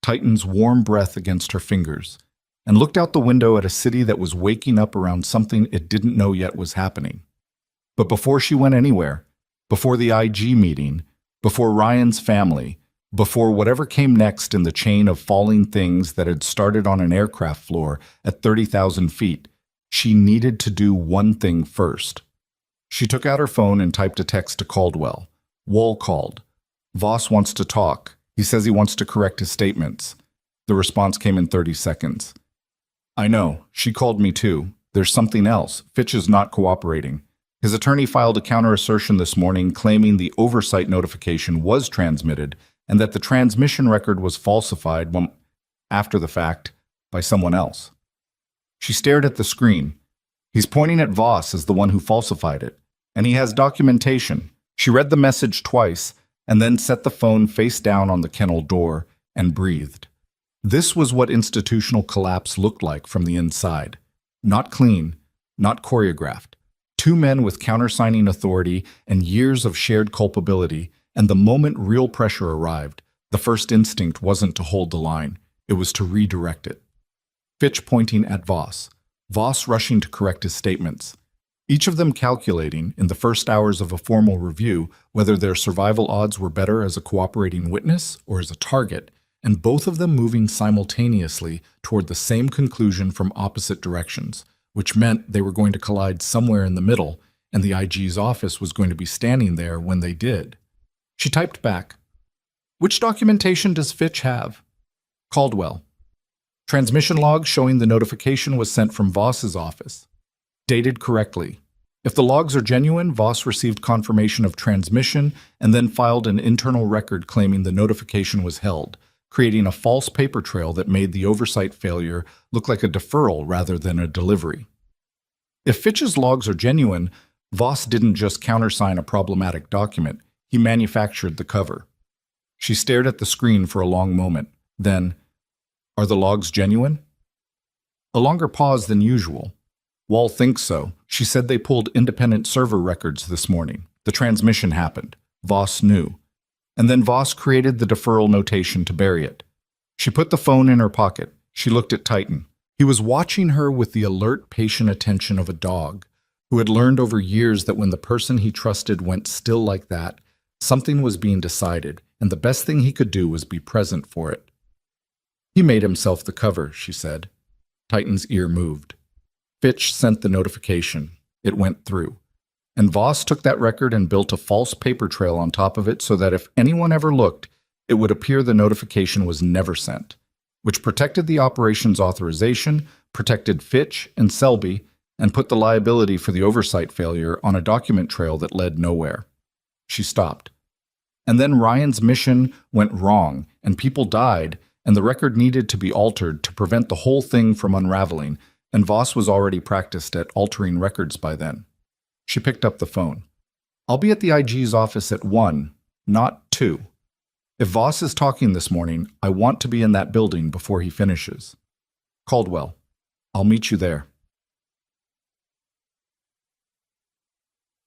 Titan's warm breath against her fingers, and looked out the window at a city that was waking up around something it didn't know yet was happening. But before she went anywhere, before the IG meeting, before Ryan's family, before whatever came next in the chain of falling things that had started on an aircraft floor at 30,000 feet, she needed to do one thing first. She took out her phone and typed a text to Caldwell. Wohl called. "Voss wants to talk. He says he wants to correct his statements." The response came in 30 seconds. "I know. She called me too. There's something else. Fitch is not cooperating. His attorney filed a counter-assertion this morning claiming the oversight notification was transmitted and that the transmission record was falsified after the fact by someone else." She stared at the screen. "He's pointing at Voss as the one who falsified it, and he has documentation." She read the message twice and then set the phone face down on the kennel door and breathed. This was what institutional collapse looked like from the inside. Not clean, not choreographed. 2 men with countersigning authority and years of shared culpability, and the moment real pressure arrived, the first instinct wasn't to hold the line, it was to redirect it. Fitch pointing at Voss, Voss rushing to correct his statements. Each of them calculating, in the first hours of a formal review, whether their survival odds were better as a cooperating witness or as a target, and both of them moving simultaneously toward the same conclusion from opposite directions, which meant they were going to collide somewhere in the middle, and the IG's office was going to be standing there when they did. She typed back, "Which documentation does Fitch have?" Caldwell. "Transmission log showing the notification was sent from Voss's office. Dated correctly. If the logs are genuine, Voss received confirmation of transmission and then filed an internal record claiming the notification was held, creating a false paper trail that made the oversight failure look like a deferral rather than a delivery. If Fitch's logs are genuine, Voss didn't just countersign a problematic document, he manufactured the cover." She stared at the screen for a long moment. Then, "Are the logs genuine?" A longer pause than usual. "Wohl thinks so. She said they pulled independent server records this morning. The transmission happened. Voss knew. And then Voss created the deferral notation to bury it." She put the phone in her pocket. She looked at Titan. He was watching her with the alert, patient attention of a dog, who had learned over years that when the person he trusted went still like that, something was being decided, and the best thing he could do was be present for it. He made himself the cover, she said. Titan's ear moved. Fitch sent the notification. It went through. And Voss took that record and built a false paper trail on top of it so that if anyone ever looked, it would appear the notification was never sent, which protected the operation's authorization, protected Fitch and Selby, and put the liability for the oversight failure on a document trail that led nowhere. She stopped. And then Ryan's mission went wrong, and people died, and the record needed to be altered to prevent the whole thing from unraveling, and Voss was already practiced at altering records by then. She picked up the phone. I'll be at the IG's office at 1, not 2. If Voss is talking this morning, I want to be in that building before he finishes. Caldwell, I'll meet you there.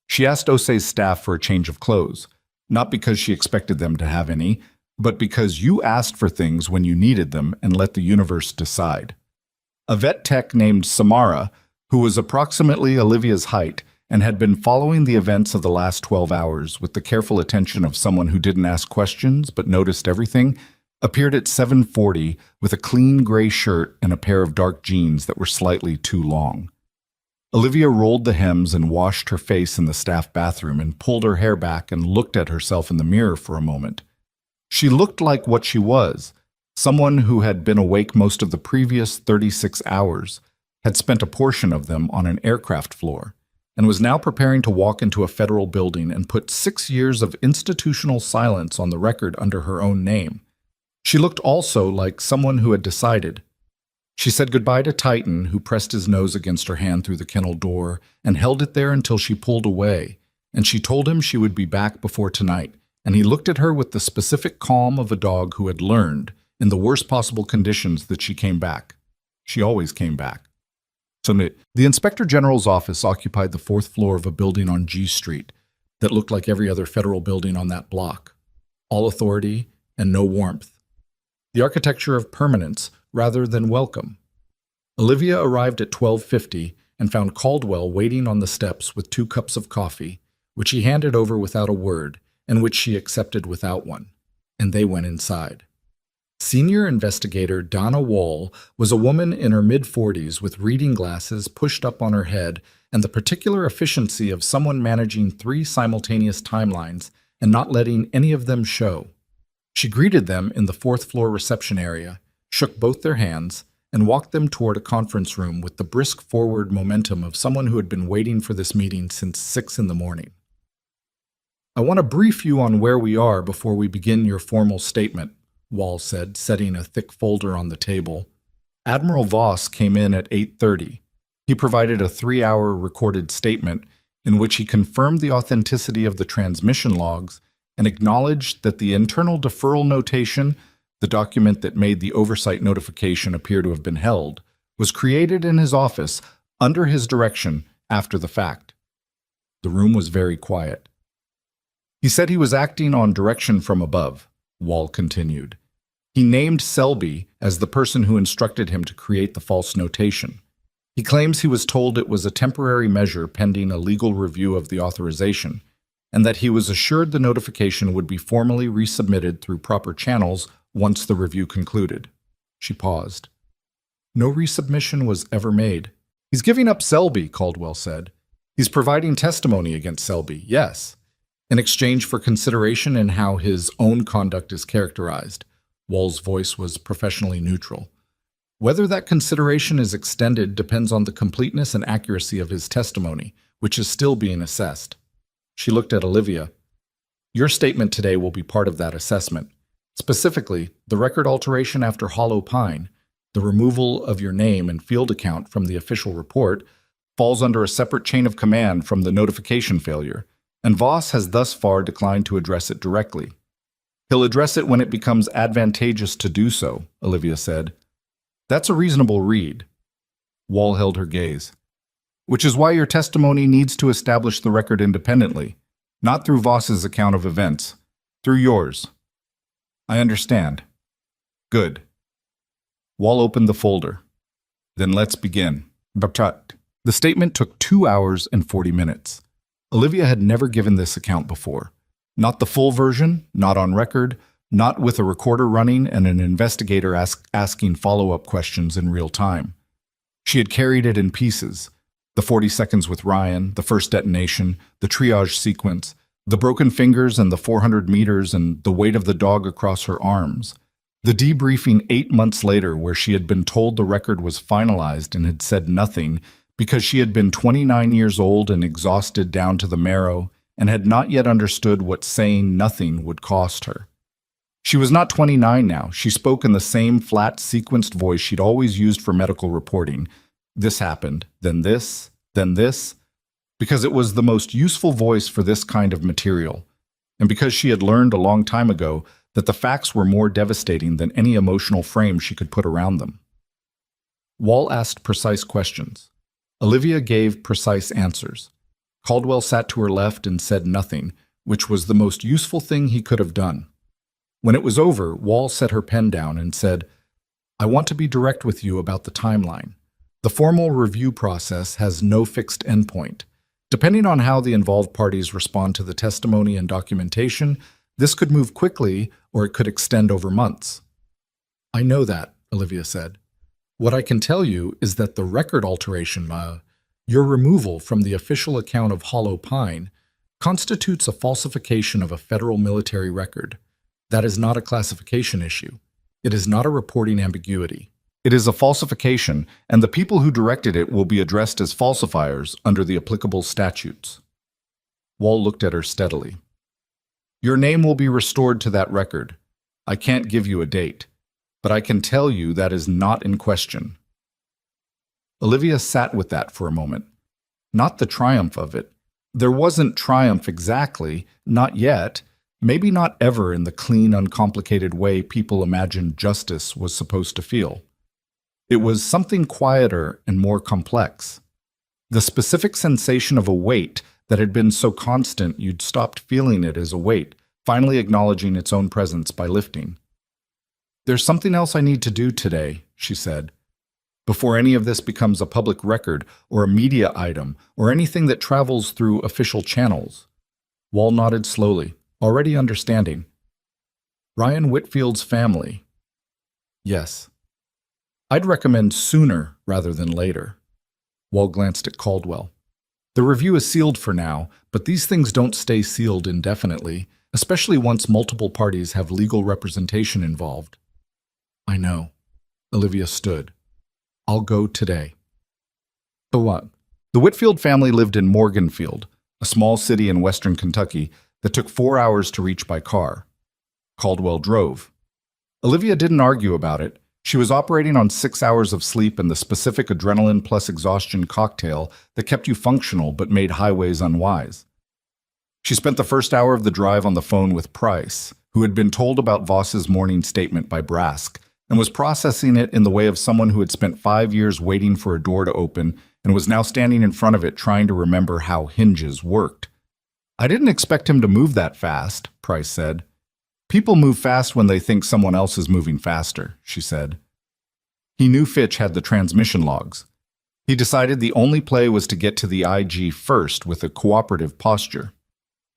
She asked Osei's staff for a change of clothes, not because she expected them to have any, but because you asked for things when you needed them and let the universe decide. A vet tech named Samara, who was approximately Olivia's height and had been following the events of the last 12 hours with the careful attention of someone who didn't ask questions but noticed everything, appeared at 7:40 with a clean gray shirt and a pair of dark jeans that were slightly too long. Olivia rolled the hems and washed her face in the staff bathroom and pulled her hair back and looked at herself in the mirror for a moment. She looked like what she was, someone who had been awake most of the previous 36 hours, had spent a portion of them on an aircraft floor, and was now preparing to walk into a federal building and put 6 years of institutional silence on the record under her own name. She looked also like someone who had decided. She said goodbye to Titan, who pressed his nose against her hand through the kennel door and held it there until she pulled away, and she told him she would be back before tonight, and he looked at her with the specific calm of a dog who had learned, in the worst possible conditions, that she came back. She always came back. So the Inspector General's office occupied the 4th floor of a building on G Street that looked like every other federal building on that block. All authority and no warmth. The architecture of permanence rather than welcome. Olivia arrived at 12:50 and found Caldwell waiting on the steps with 2 cups of coffee, which he handed over without a word and which she accepted without one, and they went inside. Senior investigator Donna Wall was a woman in her mid-40s with reading glasses pushed up on her head and the particular efficiency of someone managing 3 simultaneous timelines and not letting any of them show. She greeted them in the 4th floor reception area, shook both their hands, and walked them toward a conference room with the brisk forward momentum of someone who had been waiting for this meeting since 6 in the morning. I want to brief you on where we are before we begin your formal statement, Wall said, setting a thick folder on the table. Admiral Voss came in at 8:30. He provided a 3-hour recorded statement in which he confirmed the authenticity of the transmission logs and acknowledged that the internal deferral notation, the document that made the oversight notification appear to have been held, was created in his office under his direction after the fact. The room was very quiet. He said he was acting on direction from above, Wall continued. He named Selby as the person who instructed him to create the false notation. He claims he was told it was a temporary measure pending a legal review of the authorization, and that he was assured the notification would be formally resubmitted through proper channels once the review concluded. She paused. No resubmission was ever made. He's giving up Selby, Caldwell said. He's providing testimony against Selby, yes, in exchange for consideration in how his own conduct is characterized. Wall's voice was professionally neutral. Whether that consideration is extended depends on the completeness and accuracy of his testimony, which is still being assessed. She looked at Olivia. Your statement today will be part of that assessment. Specifically, the record alteration after Hollow Pine, the removal of your name and field account from the official report, falls under a separate chain of command from the notification failure, and Voss has thus far declined to address it directly. He'll address it when it becomes advantageous to do so, Olivia said. That's a reasonable read. Wall held her gaze. Which is why your testimony needs to establish the record independently, not through Voss's account of events, through yours. I understand. Good. Wall opened the folder. Then let's begin. The statement took 2 hours and 40 minutes. Olivia had never given this account before. Not the full version, not on record, not with a recorder running and an investigator asking follow-up questions in real time. She had carried it in pieces. The 40 seconds with Ryan, the first detonation, the triage sequence, the broken fingers and the 400 meters and the weight of the dog across her arms. The debriefing 8 months later where she had been told the record was finalized and had said nothing because she had been 29 years old and exhausted down to the marrow and had not yet understood what saying nothing would cost her. She was not 29 now. She spoke in the same flat, sequenced voice she'd always used for medical reporting. This happened, then this, because it was the most useful voice for this kind of material, and because she had learned a long time ago that the facts were more devastating than any emotional frame she could put around them. Wall asked precise questions. Olivia gave precise answers. Caldwell sat to her left and said nothing, which was the most useful thing he could have done. When it was over, Wall set her pen down and said, "I want to be direct with you about the timeline. The formal review process has no fixed endpoint. Depending on how the involved parties respond to the testimony and documentation, this could move quickly or it could extend over months." "I know that," Olivia said. "What I can tell you is that the record alteration, your removal from the official account of Hollow Pine, constitutes a falsification of a federal military record. That is not a classification issue. It is not a reporting ambiguity. It is a falsification, and the people who directed it will be addressed as falsifiers under the applicable statutes." Wall looked at her steadily. "Your name will be restored to that record. I can't give you a date, but I can tell you that is not in question." Olivia sat with that for a moment. Not the triumph of it. There wasn't triumph exactly, not yet, maybe not ever in the clean, uncomplicated way people imagined justice was supposed to feel. It was something quieter and more complex. The specific sensation of a weight that had been so constant you'd stopped feeling it as a weight, finally acknowledging its own presence by lifting. "There's something else I need to do today," she said, "before any of this becomes a public record or a media item or anything that travels through official channels." Wall nodded slowly, already understanding. "Ryan Whitfield's family." "Yes. I'd recommend sooner rather than later." Wall glanced at Caldwell. "The review is sealed for now, but these things don't stay sealed indefinitely, especially once multiple parties have legal representation involved." "I know." Olivia stood. "I'll go today." "So what?" The Whitfield family lived in Morganfield, a small city in western Kentucky that took 4 hours to reach by car. Caldwell drove. Olivia didn't argue about it. She was operating on 6 hours of sleep and the specific adrenaline plus exhaustion cocktail that kept you functional but made highways unwise. She spent the first hour of the drive on the phone with Price, who had been told about Voss's morning statement by Brask, and was processing it in the way of someone who had spent 5 years waiting for a door to open and was now standing in front of it trying to remember how hinges worked. "I didn't expect him to move that fast," Price said. "People move fast when they think someone else is moving faster," she said. He knew Fitch had the transmission logs. He decided the only play was to get to the IG first with a cooperative posture.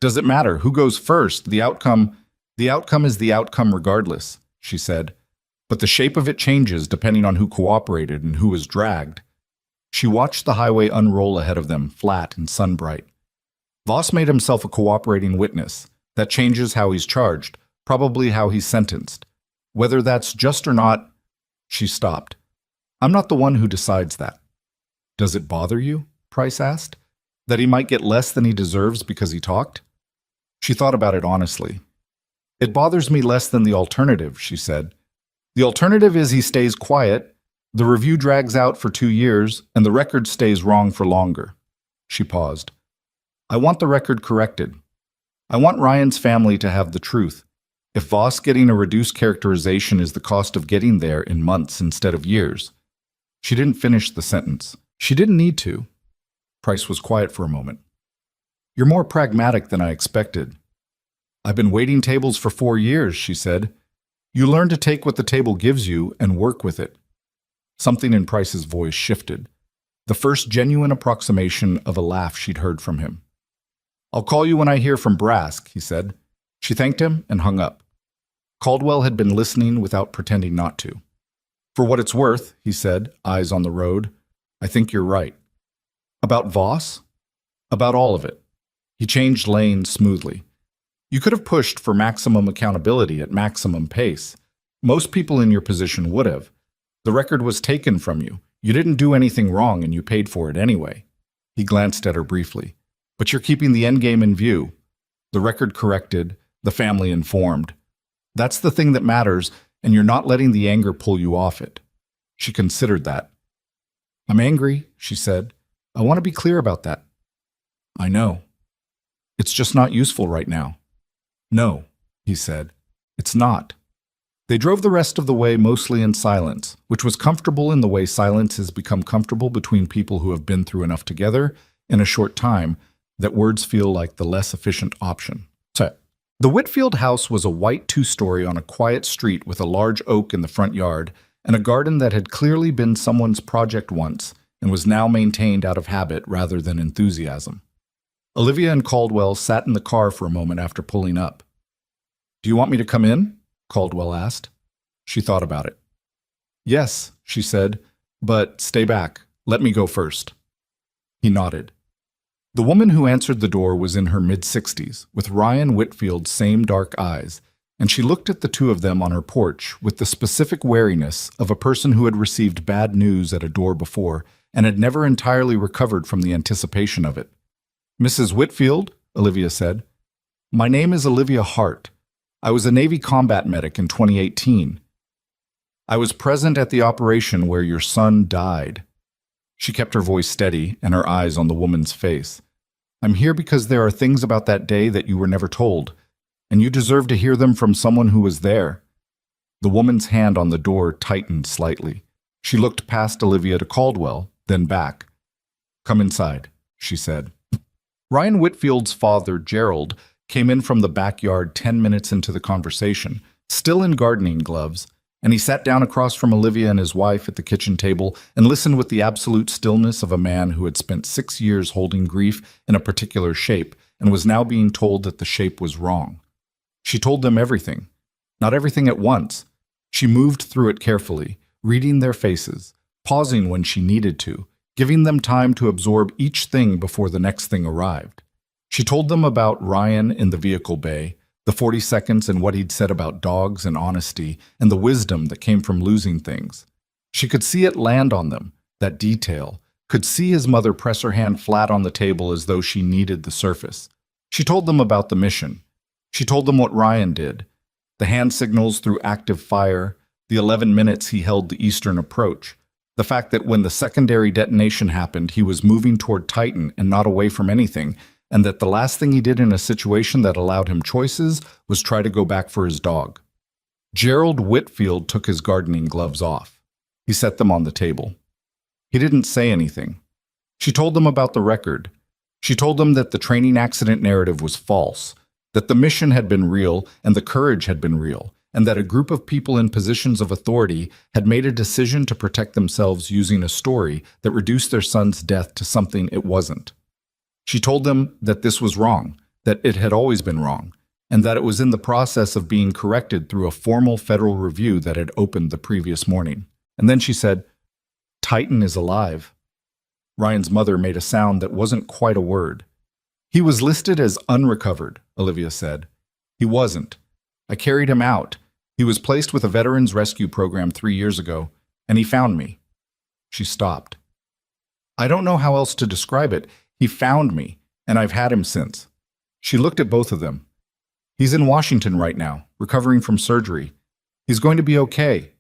"Does it matter who goes first? The outcome is the outcome regardless," she said. "But the shape of it changes depending on who cooperated and who was dragged." She watched the highway unroll ahead of them, flat and sunbright. Voss made himself a cooperating witness. That changes how he's charged, probably how he's sentenced. Whether that's just or not, she stopped. "I'm not the one who decides that." "Does it bother you?" Price asked. "That he might get less than he deserves because he talked?" She thought about it honestly. "It bothers me less than the alternative," she said. "The alternative is he stays quiet, the review drags out for 2 years, and the record stays wrong for longer." She paused. "I want the record corrected. I want Ryan's family to have the truth. If Voss getting a reduced characterization is the cost of getting there in months instead of years." She didn't finish the sentence. She didn't need to. Price was quiet for a moment. "You're more pragmatic than I expected." "I've been waiting tables for 4 years," she said. "You learn to take what the table gives you and work with it." Something in Price's voice shifted. The first genuine approximation of a laugh she'd heard from him. "I'll call you when I hear from Brask," he said. She thanked him and hung up. Caldwell had been listening without pretending not to. For what it's worth, he said, eyes on the road, I think you're right. About Voss? About all of it. He changed lanes smoothly. You could have pushed for maximum accountability at maximum pace. Most people in your position would have. The record was taken from you. You didn't do anything wrong and you paid for it anyway. He glanced at her briefly. But you're keeping the endgame in view. The record corrected, the family informed. That's the thing that matters, and you're not letting the anger pull you off it. She considered that. I'm angry, she said. I want to be clear about that. I know. It's just not useful right now. No, he said. It's not. They drove the rest of the way mostly in silence, which was comfortable in the way silence has become comfortable between people who have been through enough together in a short time that words feel like the less efficient option. The Whitfield house was a white two-story on a quiet street with a large oak in the front yard and a garden that had clearly been someone's project once and was now maintained out of habit rather than enthusiasm. Olivia and Caldwell sat in the car for a moment after pulling up. Do you want me to come in? Caldwell asked. She thought about it. Yes, she said, but stay back. Let me go first. He nodded. The woman who answered the door was in her mid-60s, with Ryan Whitfield's same dark eyes, and she looked at the two of them on her porch with the specific wariness of a person who had received bad news at a door before and had never entirely recovered from the anticipation of it. Mrs. Whitfield, Olivia said, my name is Olivia Hart. I was a Navy combat medic in 2018. I was present at the operation where your son died. She kept her voice steady and her eyes on the woman's face. I'm here because there are things about that day that you were never told, and you deserve to hear them from someone who was there. The woman's hand on the door tightened slightly. She looked past Olivia to Caldwell, then back. Come inside, she said. Ryan Whitfield's father, Gerald, came in from the backyard 10 minutes into the conversation, still in gardening gloves, and he sat down across from Olivia and his wife at the kitchen table and listened with the absolute stillness of a man who had spent 6 years holding grief in a particular shape and was now being told that the shape was wrong. She told them everything. Not everything at once. She moved through it carefully, reading their faces, pausing when she needed to, giving them time to absorb each thing before the next thing arrived. She told them about Ryan in the vehicle bay, the 40 seconds and what he'd said about dogs and honesty, and the wisdom that came from losing things. She could see it land on them, that detail, could see his mother press her hand flat on the table as though she needed the surface. She told them about the mission. She told them what Ryan did, the hand signals through active fire, the 11 minutes he held the eastern approach, the fact that when the secondary detonation happened, he was moving toward Titan and not away from anything, and that the last thing he did in a situation that allowed him choices was try to go back for his dog. Gerald Whitfield took his gardening gloves off. He set them on the table. He didn't say anything. She told them about the record. She told them that the training accident narrative was false, that the mission had been real and the courage had been real, and that a group of people in positions of authority had made a decision to protect themselves using a story that reduced their son's death to something it wasn't. She told them that this was wrong, that it had always been wrong, and that it was in the process of being corrected through a formal federal review that had opened the previous morning. And then she said, Titan is alive. Ryan's mother made a sound that wasn't quite a word. He was listed as unrecovered, Olivia said. He wasn't. I carried him out. He was placed with a veterans rescue program 3 years ago, and he found me. She stopped. I don't know how else to describe it. He found me, and I've had him since. She looked at both of them. He's in Washington right now, recovering from surgery. He's going to be okay.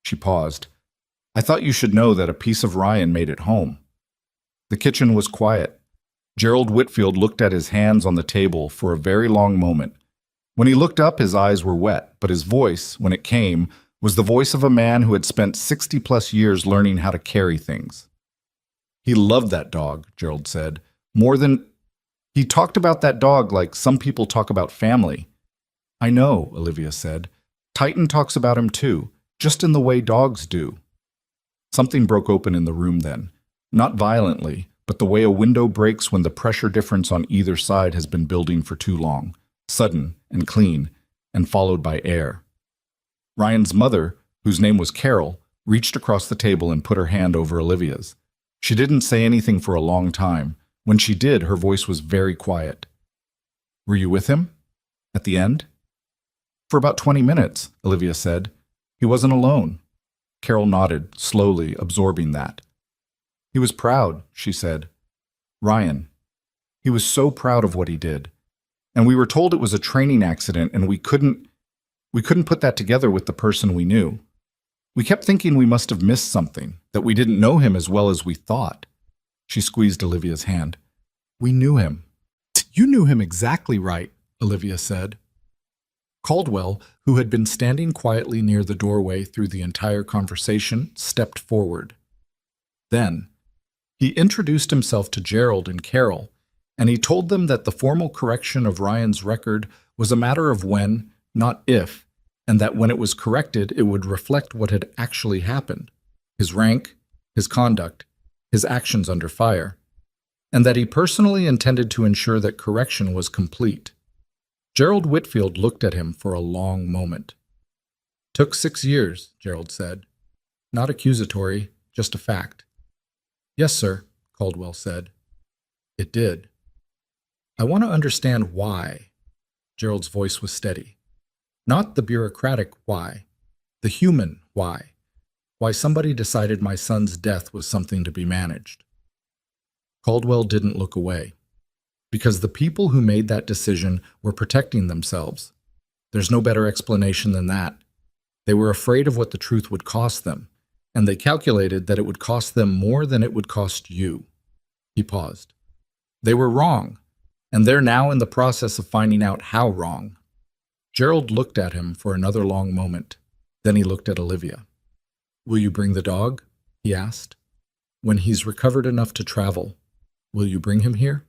She paused. I thought you should know that a piece of Ryan made it home. The kitchen was quiet. Gerald Whitfield looked at his hands on the table for a very long moment. When he looked up, his eyes were wet, but his voice, when it came, was the voice of a man who had spent 60-plus years learning how to carry things. He loved that dog, Gerald said, more than... He talked about that dog like some people talk about family. I know, Olivia said. Titan talks about him too, just in the way dogs do. Something broke open in the room then. Not violently, but the way a window breaks when the pressure difference on either side has been building for too long. Sudden and clean, and followed by air. Ryan's mother, whose name was Carol, reached across the table and put her hand over Olivia's. She didn't say anything for a long time. When she did, her voice was very quiet. "Were you with him? At the end?" "For about 20 minutes, Olivia said. "He wasn't alone." Carol nodded, slowly absorbing that. "He was proud," she said. "Ryan. He was so proud of what he did. And we were told it was a training accident, and we couldn't put that together with the person we knew. We kept thinking we must have missed something, that we didn't know him as well as we thought." She squeezed Olivia's hand. "We knew him." "You knew him exactly right," Olivia said. Caldwell, who had been standing quietly near the doorway through the entire conversation, stepped forward. Then, he introduced himself to Gerald and Carol, and he told them that the formal correction of Ryan's record was a matter of when, not if, and that when it was corrected, it would reflect what had actually happened: his rank, his conduct, his actions under fire, and that he personally intended to ensure that correction was complete. Gerald Whitfield looked at him for a long moment. "Took 6 years," Gerald said. "Not accusatory, just a fact." "Yes, sir," Caldwell said. "It did. I want to understand why." Gerald's voice was steady. "Not the bureaucratic why, the human why. Why somebody decided my son's death was something to be managed." Caldwell didn't look away. "Because the people who made that decision were protecting themselves. There's no better explanation than that. They were afraid of what the truth would cost them, and they calculated that it would cost them more than it would cost you." He paused. "They were wrong, and they're now in the process of finding out how wrong." Gerald looked at him for another long moment. Then he looked at Olivia. "Will you bring the dog?" he asked. "When he's recovered enough to travel, will you bring him here?"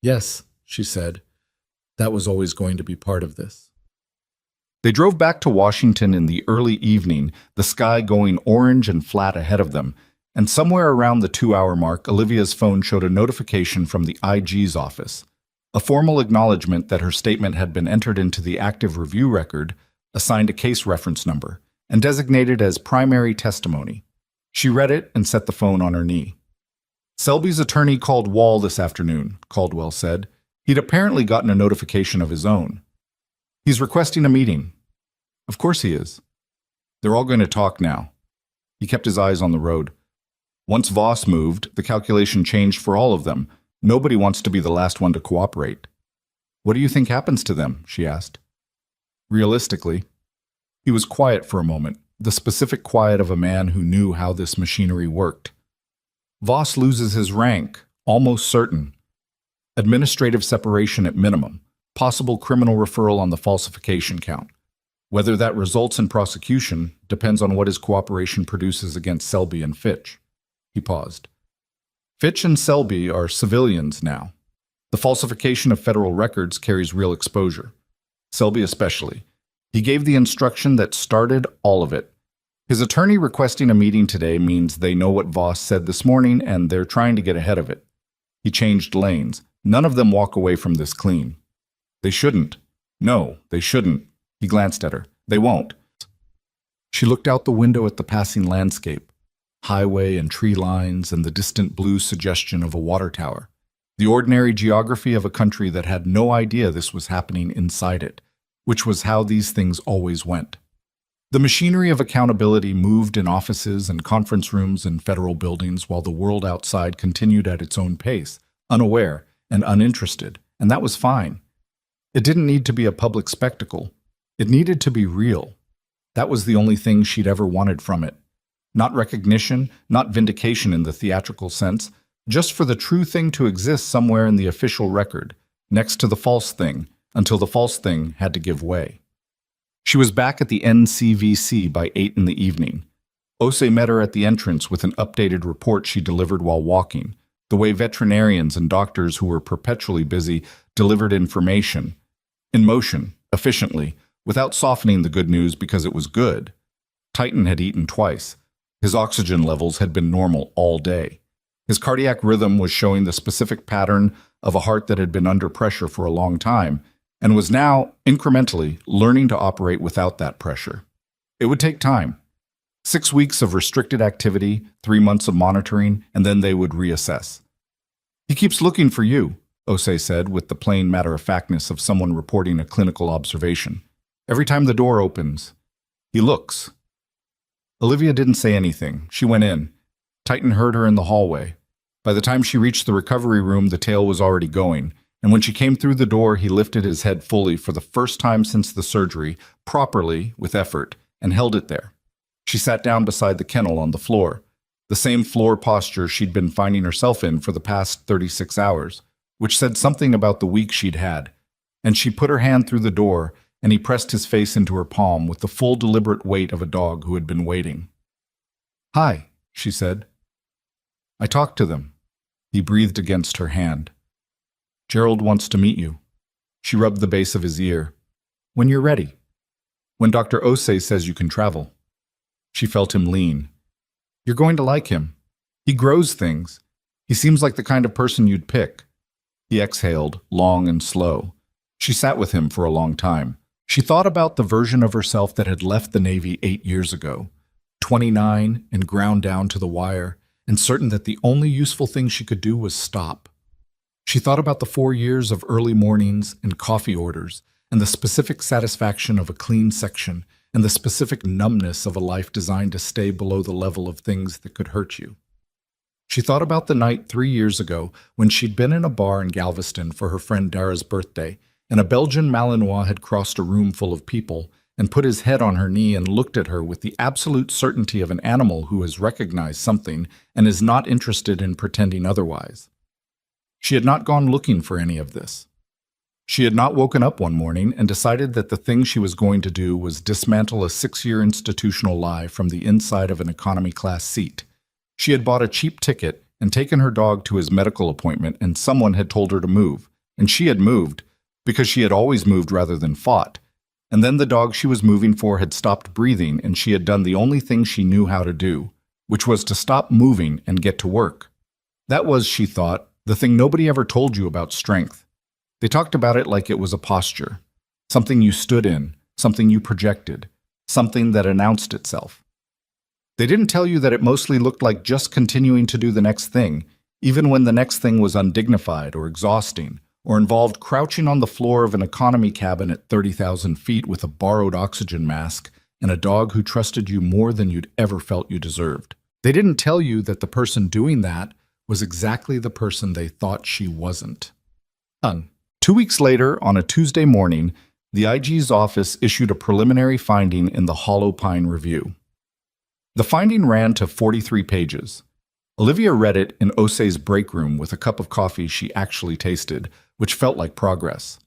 "Yes," she said. "That was always going to be part of this." They drove back to Washington in the early evening, the sky going orange and flat ahead of them, and somewhere around the 2-hour mark, Olivia's phone showed a notification from the IG's office, a formal acknowledgement that her statement had been entered into the active review record, assigned a case reference number, and designated as primary testimony. She read it and set the phone on her knee. "Selby's attorney called Wall this afternoon," Caldwell said. "He'd apparently gotten a notification of his own. He's requesting a meeting." "Of course he is. They're all going to talk now." He kept his eyes on the road. "Once Voss moved, the calculation changed for all of them. Nobody wants to be the last one to cooperate." "What do you think happens to them?" she asked. "Realistically." He was quiet for a moment, the specific quiet of a man who knew how this machinery worked. "Voss loses his rank, almost certain. Administrative separation at minimum. Possible criminal referral on the falsification count. Whether that results in prosecution depends on what his cooperation produces against Selby and Fitch." He paused. "Fitch and Selby are civilians now. The falsification of federal records carries real exposure. Selby especially. He gave the instruction that started all of it. His attorney requesting a meeting today means they know what Voss said this morning and they're trying to get ahead of it. He changed lanes. None of them walk away from this clean. They shouldn't. No, they shouldn't." He glanced at her. "They won't." She looked out the window at the passing landscape, highway and tree lines and the distant blue suggestion of a water tower, the ordinary geography of a country that had no idea this was happening inside it, which was how these things always went. The machinery of accountability moved in offices and conference rooms in federal buildings while the world outside continued at its own pace, unaware and uninterested, and that was fine. It didn't need to be a public spectacle. It needed to be real. That was the only thing she'd ever wanted from it. Not recognition, not vindication in the theatrical sense, just for the true thing to exist somewhere in the official record, next to the false thing, until the false thing had to give way. She was back at the NCVC by 8 in the evening. Ose met her at the entrance with an updated report she delivered while walking, the way veterinarians and doctors who were perpetually busy delivered information, in motion, efficiently, without softening the good news because it was good. Titan had eaten twice. His oxygen levels had been normal all day. His cardiac rhythm was showing the specific pattern of a heart that had been under pressure for a long time, and was now, incrementally, learning to operate without that pressure. It would take time. 6 weeks of restricted activity, 3 months of monitoring, and then they would reassess. He keeps looking for you, Osei said with the plain matter-of-factness of someone reporting a clinical observation. Every time the door opens, he looks. Olivia didn't say anything. She went in. Titan heard her in the hallway. By the time she reached the recovery room, the tail was already going, and when she came through the door, he lifted his head fully for the first time since the surgery, properly, with effort, and held it there. She sat down beside the kennel on the floor, the same floor posture she'd been finding herself in for the past 36 hours, which said something about the week she'd had, and she put her hand through the door, and he pressed his face into her palm with the full deliberate weight of a dog who had been waiting. "Hi," she said. "I talked to them." He breathed against her hand. "Gerald wants to meet you." She rubbed the base of his ear. "When you're ready. When Dr. Osei says you can travel." She felt him lean. "You're going to like him. He grows things. He seems like the kind of person you'd pick." He exhaled, long and slow. She sat with him for a long time. She thought about the version of herself that had left the Navy 8 years ago, 29 and ground down to the wire, and certain that the only useful thing she could do was stop. She thought about the 4 years of early mornings and coffee orders, and the specific satisfaction of a clean section, and the specific numbness of a life designed to stay below the level of things that could hurt you. She thought about the night 3 years ago when she'd been in a bar in Galveston for her friend Dara's birthday, and a Belgian Malinois had crossed a room full of people and put his head on her knee and looked at her with the absolute certainty of an animal who has recognized something and is not interested in pretending otherwise. She had not gone looking for any of this. She had not woken up one morning and decided that the thing she was going to do was dismantle a 6-year institutional lie from the inside of an economy-class seat. She had bought a cheap ticket and taken her dog to his medical appointment, and someone had told her to move, and she had moved, because she had always moved rather than fought. And then the dog she was moving for had stopped breathing, and she had done the only thing she knew how to do, which was to stop moving and get to work. That was, she thought, the thing nobody ever told you about strength. They talked about it like it was a posture, something you stood in, something you projected, something that announced itself. They didn't tell you that it mostly looked like just continuing to do the next thing, even when the next thing was undignified or exhausting, or involved crouching on the floor of an economy cabin at 30,000 feet with a borrowed oxygen mask and a dog who trusted you more than you'd ever felt you deserved. They didn't tell you that the person doing that was exactly the person they thought she wasn't. 2 weeks later, on a Tuesday morning, the IG's office issued a preliminary finding in the Hollow Pine Review. The finding ran to 43 pages. Olivia read it in Osei's break room with a cup of coffee she actually tasted, which felt like progress.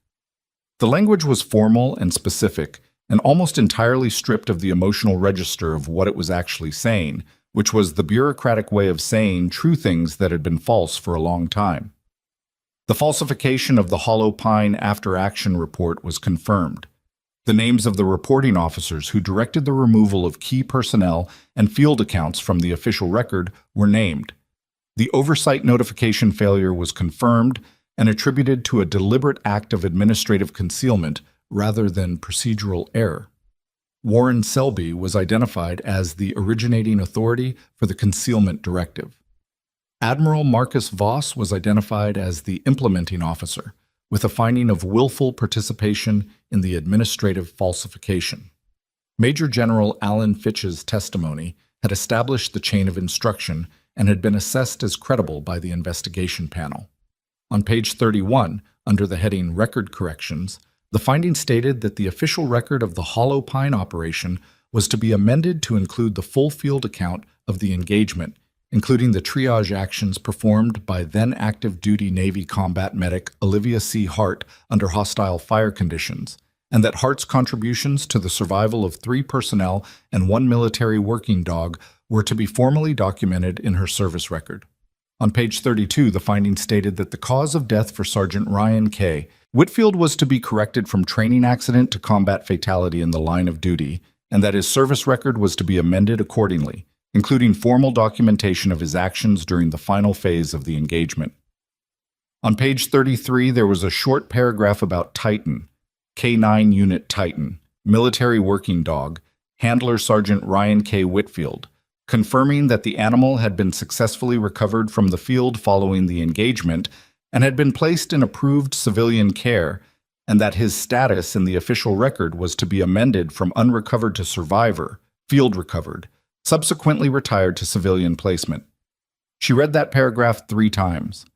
The language was formal and specific, and almost entirely stripped of the emotional register of what it was actually saying, which was the bureaucratic way of saying true things that had been false for a long time. The falsification of the Hollow Pine after-action report was confirmed. The names of the reporting officers who directed the removal of key personnel and field accounts from the official record were named. The oversight notification failure was confirmed and attributed to a deliberate act of administrative concealment rather than procedural error. Warren Selby was identified as the originating authority for the concealment directive. Admiral Marcus Voss was identified as the implementing officer, with a finding of willful participation in the administrative falsification. Major General Alan Fitch's testimony had established the chain of instruction and had been assessed as credible by the investigation panel. On page 31, under the heading Record Corrections, the finding stated that the official record of the Hollow Pine operation was to be amended to include the full field account of the engagement, including the triage actions performed by then-active duty Navy combat medic Olivia C. Hart under hostile fire conditions, and that Hart's contributions to the survival of 3 personnel and 1 military working dog were to be formally documented in her service record. On page 32, the finding stated that the cause of death for Sergeant Ryan K. Whitfield was to be corrected from training accident to combat fatality in the line of duty, and that his service record was to be amended accordingly, including formal documentation of his actions during the final phase of the engagement. On page 33, there was a short paragraph about Titan, K9 Unit Titan, military working dog, Handler Sergeant Ryan K. Whitfield, confirming that the animal had been successfully recovered from the field following the engagement and had been placed in approved civilian care, and that his status in the official record was to be amended from unrecovered to survivor, field recovered, subsequently retired to civilian placement. She read that paragraph 3 times.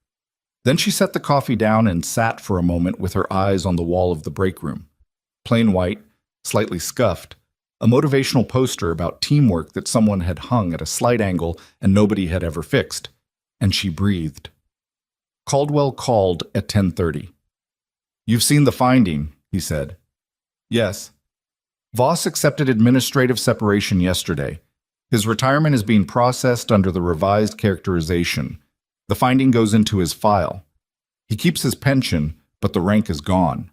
Then she set the coffee down and sat for a moment with her eyes on the wall of the break room. Plain white, slightly scuffed, a motivational poster about teamwork that someone had hung at a slight angle and nobody had ever fixed. And she breathed. Caldwell called at 10:30. "You've seen the finding," he said. "Yes." Voss accepted administrative separation yesterday. His retirement is being processed under the revised characterization. The finding goes into his file. He keeps his pension, but the rank is gone.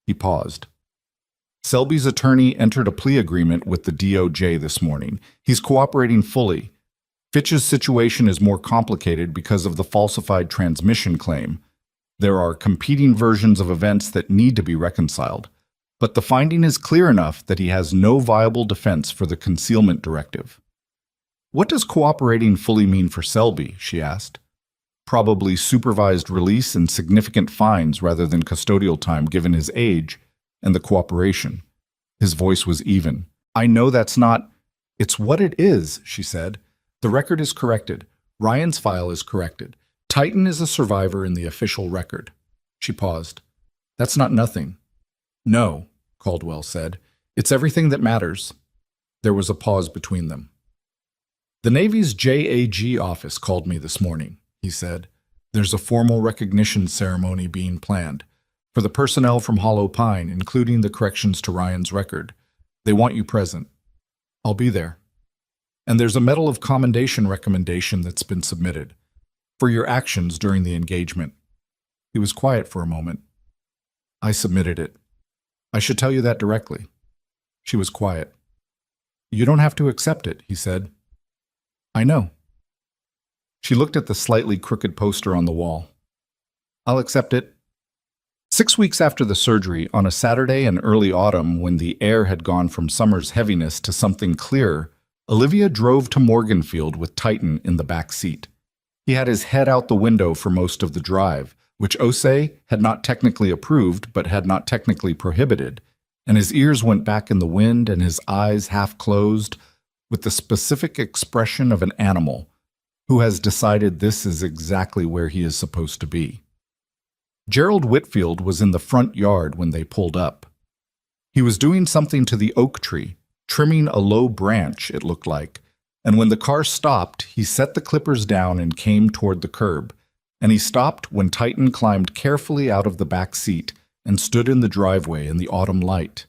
He paused. Selby's attorney entered a plea agreement with the DOJ this morning. He's cooperating fully. Fitch's situation is more complicated because of the falsified transmission claim. There are competing versions of events that need to be reconciled. But the finding is clear enough that he has no viable defense for the concealment directive. "What does cooperating fully mean for Selby?" she asked. "Probably supervised release and significant fines rather than custodial time given his age and the cooperation." His voice was even. "I know that's not—" "It's what it is," she said. "The record is corrected. Ryan's file is corrected. Titan is a survivor in the official record." She paused. "That's not nothing." "No," Caldwell said. "It's everything that matters." There was a pause between them. "The Navy's JAG office called me this morning," he said. "There's a formal recognition ceremony being planned for the personnel from Hollow Pine, including the corrections to Ryan's record. They want you present. I'll be there. And there's a Medal of Commendation recommendation that's been submitted for your actions during the engagement." He was quiet for a moment. "I submitted it. I should tell you that directly." She was quiet. "You don't have to accept it," he said. "I know." She looked at the slightly crooked poster on the wall. "I'll accept it." 6 weeks after the surgery, on a Saturday in early autumn when the air had gone from summer's heaviness to something clearer, Olivia drove to Morganfield with Titan in the back seat. He had his head out the window for most of the drive, which Osei had not technically approved but had not technically prohibited, and his ears went back in the wind and his eyes half closed with the specific expression of an animal who has decided this is exactly where he is supposed to be. Gerald Whitfield was in the front yard when they pulled up. He was doing something to the oak tree, trimming a low branch, it looked like, and when the car stopped, he set the clippers down and came toward the curb, and he stopped when Titan climbed carefully out of the back seat and stood in the driveway in the autumn light.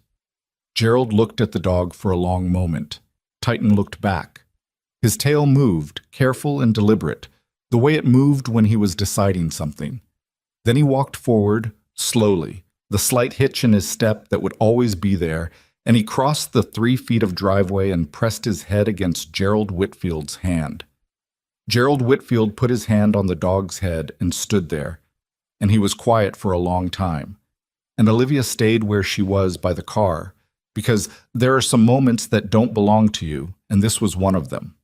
Gerald looked at the dog for a long moment. Titan looked back. His tail moved, careful and deliberate, the way it moved when he was deciding something. Then he walked forward, slowly, the slight hitch in his step that would always be there, and he crossed the 3 feet of driveway and pressed his head against Gerald Whitfield's hand. Gerald Whitfield put his hand on the dog's head and stood there, and he was quiet for a long time. And Olivia stayed where she was by the car, because there are some moments that don't belong to you, and this was one of them.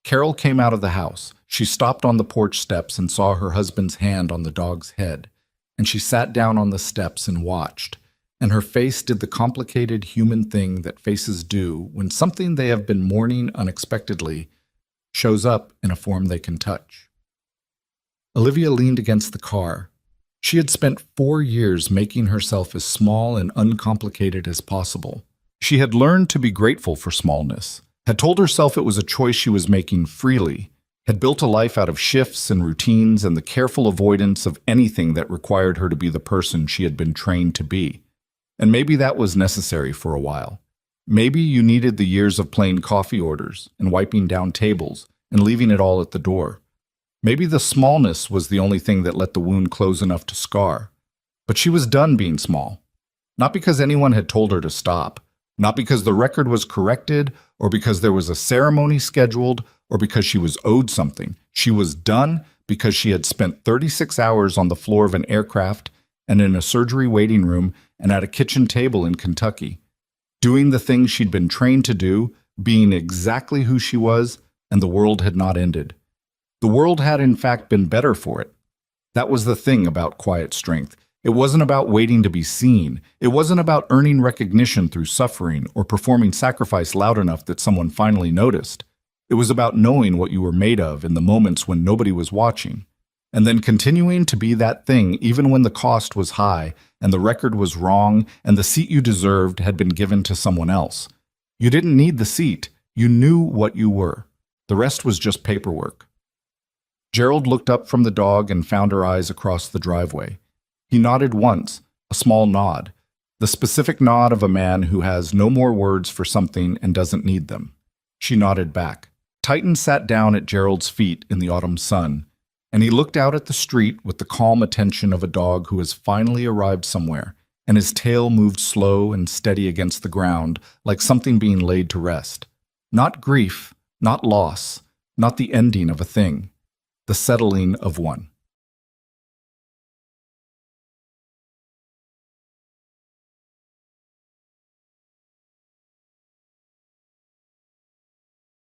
Carol came out of the house. She stopped on the porch steps and saw her husband's hand on the dog's head, and she sat down on the steps and watched, and her face did the complicated human thing that faces do when something they have been mourning unexpectedly shows up in a form they can touch. Olivia leaned against the car. She had spent 4 years making herself as small and uncomplicated as possible. She had learned to be grateful for smallness, had told herself it was a choice she was making freely, had built a life out of shifts and routines and the careful avoidance of anything that required her to be the person she had been trained to be. And maybe that was necessary for a while. Maybe you needed the years of plain coffee orders and wiping down tables and leaving it all at the door. Maybe the smallness was the only thing that let the wound close enough to scar. But she was done being small. Not because anyone had told her to stop, not because the record was corrected or because there was a ceremony scheduled or because she was owed something. She was done because she had spent 36 hours on the floor of an aircraft and in a surgery waiting room and at a kitchen table in Kentucky. doing the things she'd been trained to do, being exactly who she was, and the world had not ended. The world had in fact been better for it. That was the thing about quiet strength. It wasn't about waiting to be seen. It wasn't about earning recognition through suffering or performing sacrifice loud enough that someone finally noticed. It was about knowing what you were made of in the moments when nobody was watching, and then continuing to be that thing even when the cost was high and the record was wrong and the seat you deserved had been given to someone else. You didn't need the seat. You knew what you were. The rest was just paperwork. Gerald looked up from the dog and found her eyes across the driveway. He nodded once, a small nod, the specific nod of a man who has no more words for something and doesn't need them. She nodded back. Titan sat down at Gerald's feet in the autumn sun, and he looked out at the street with the calm attention of a dog who has finally arrived somewhere, and his tail moved slow and steady against the ground, like something being laid to rest. Not grief, not loss, not the ending of a thing, the settling of one.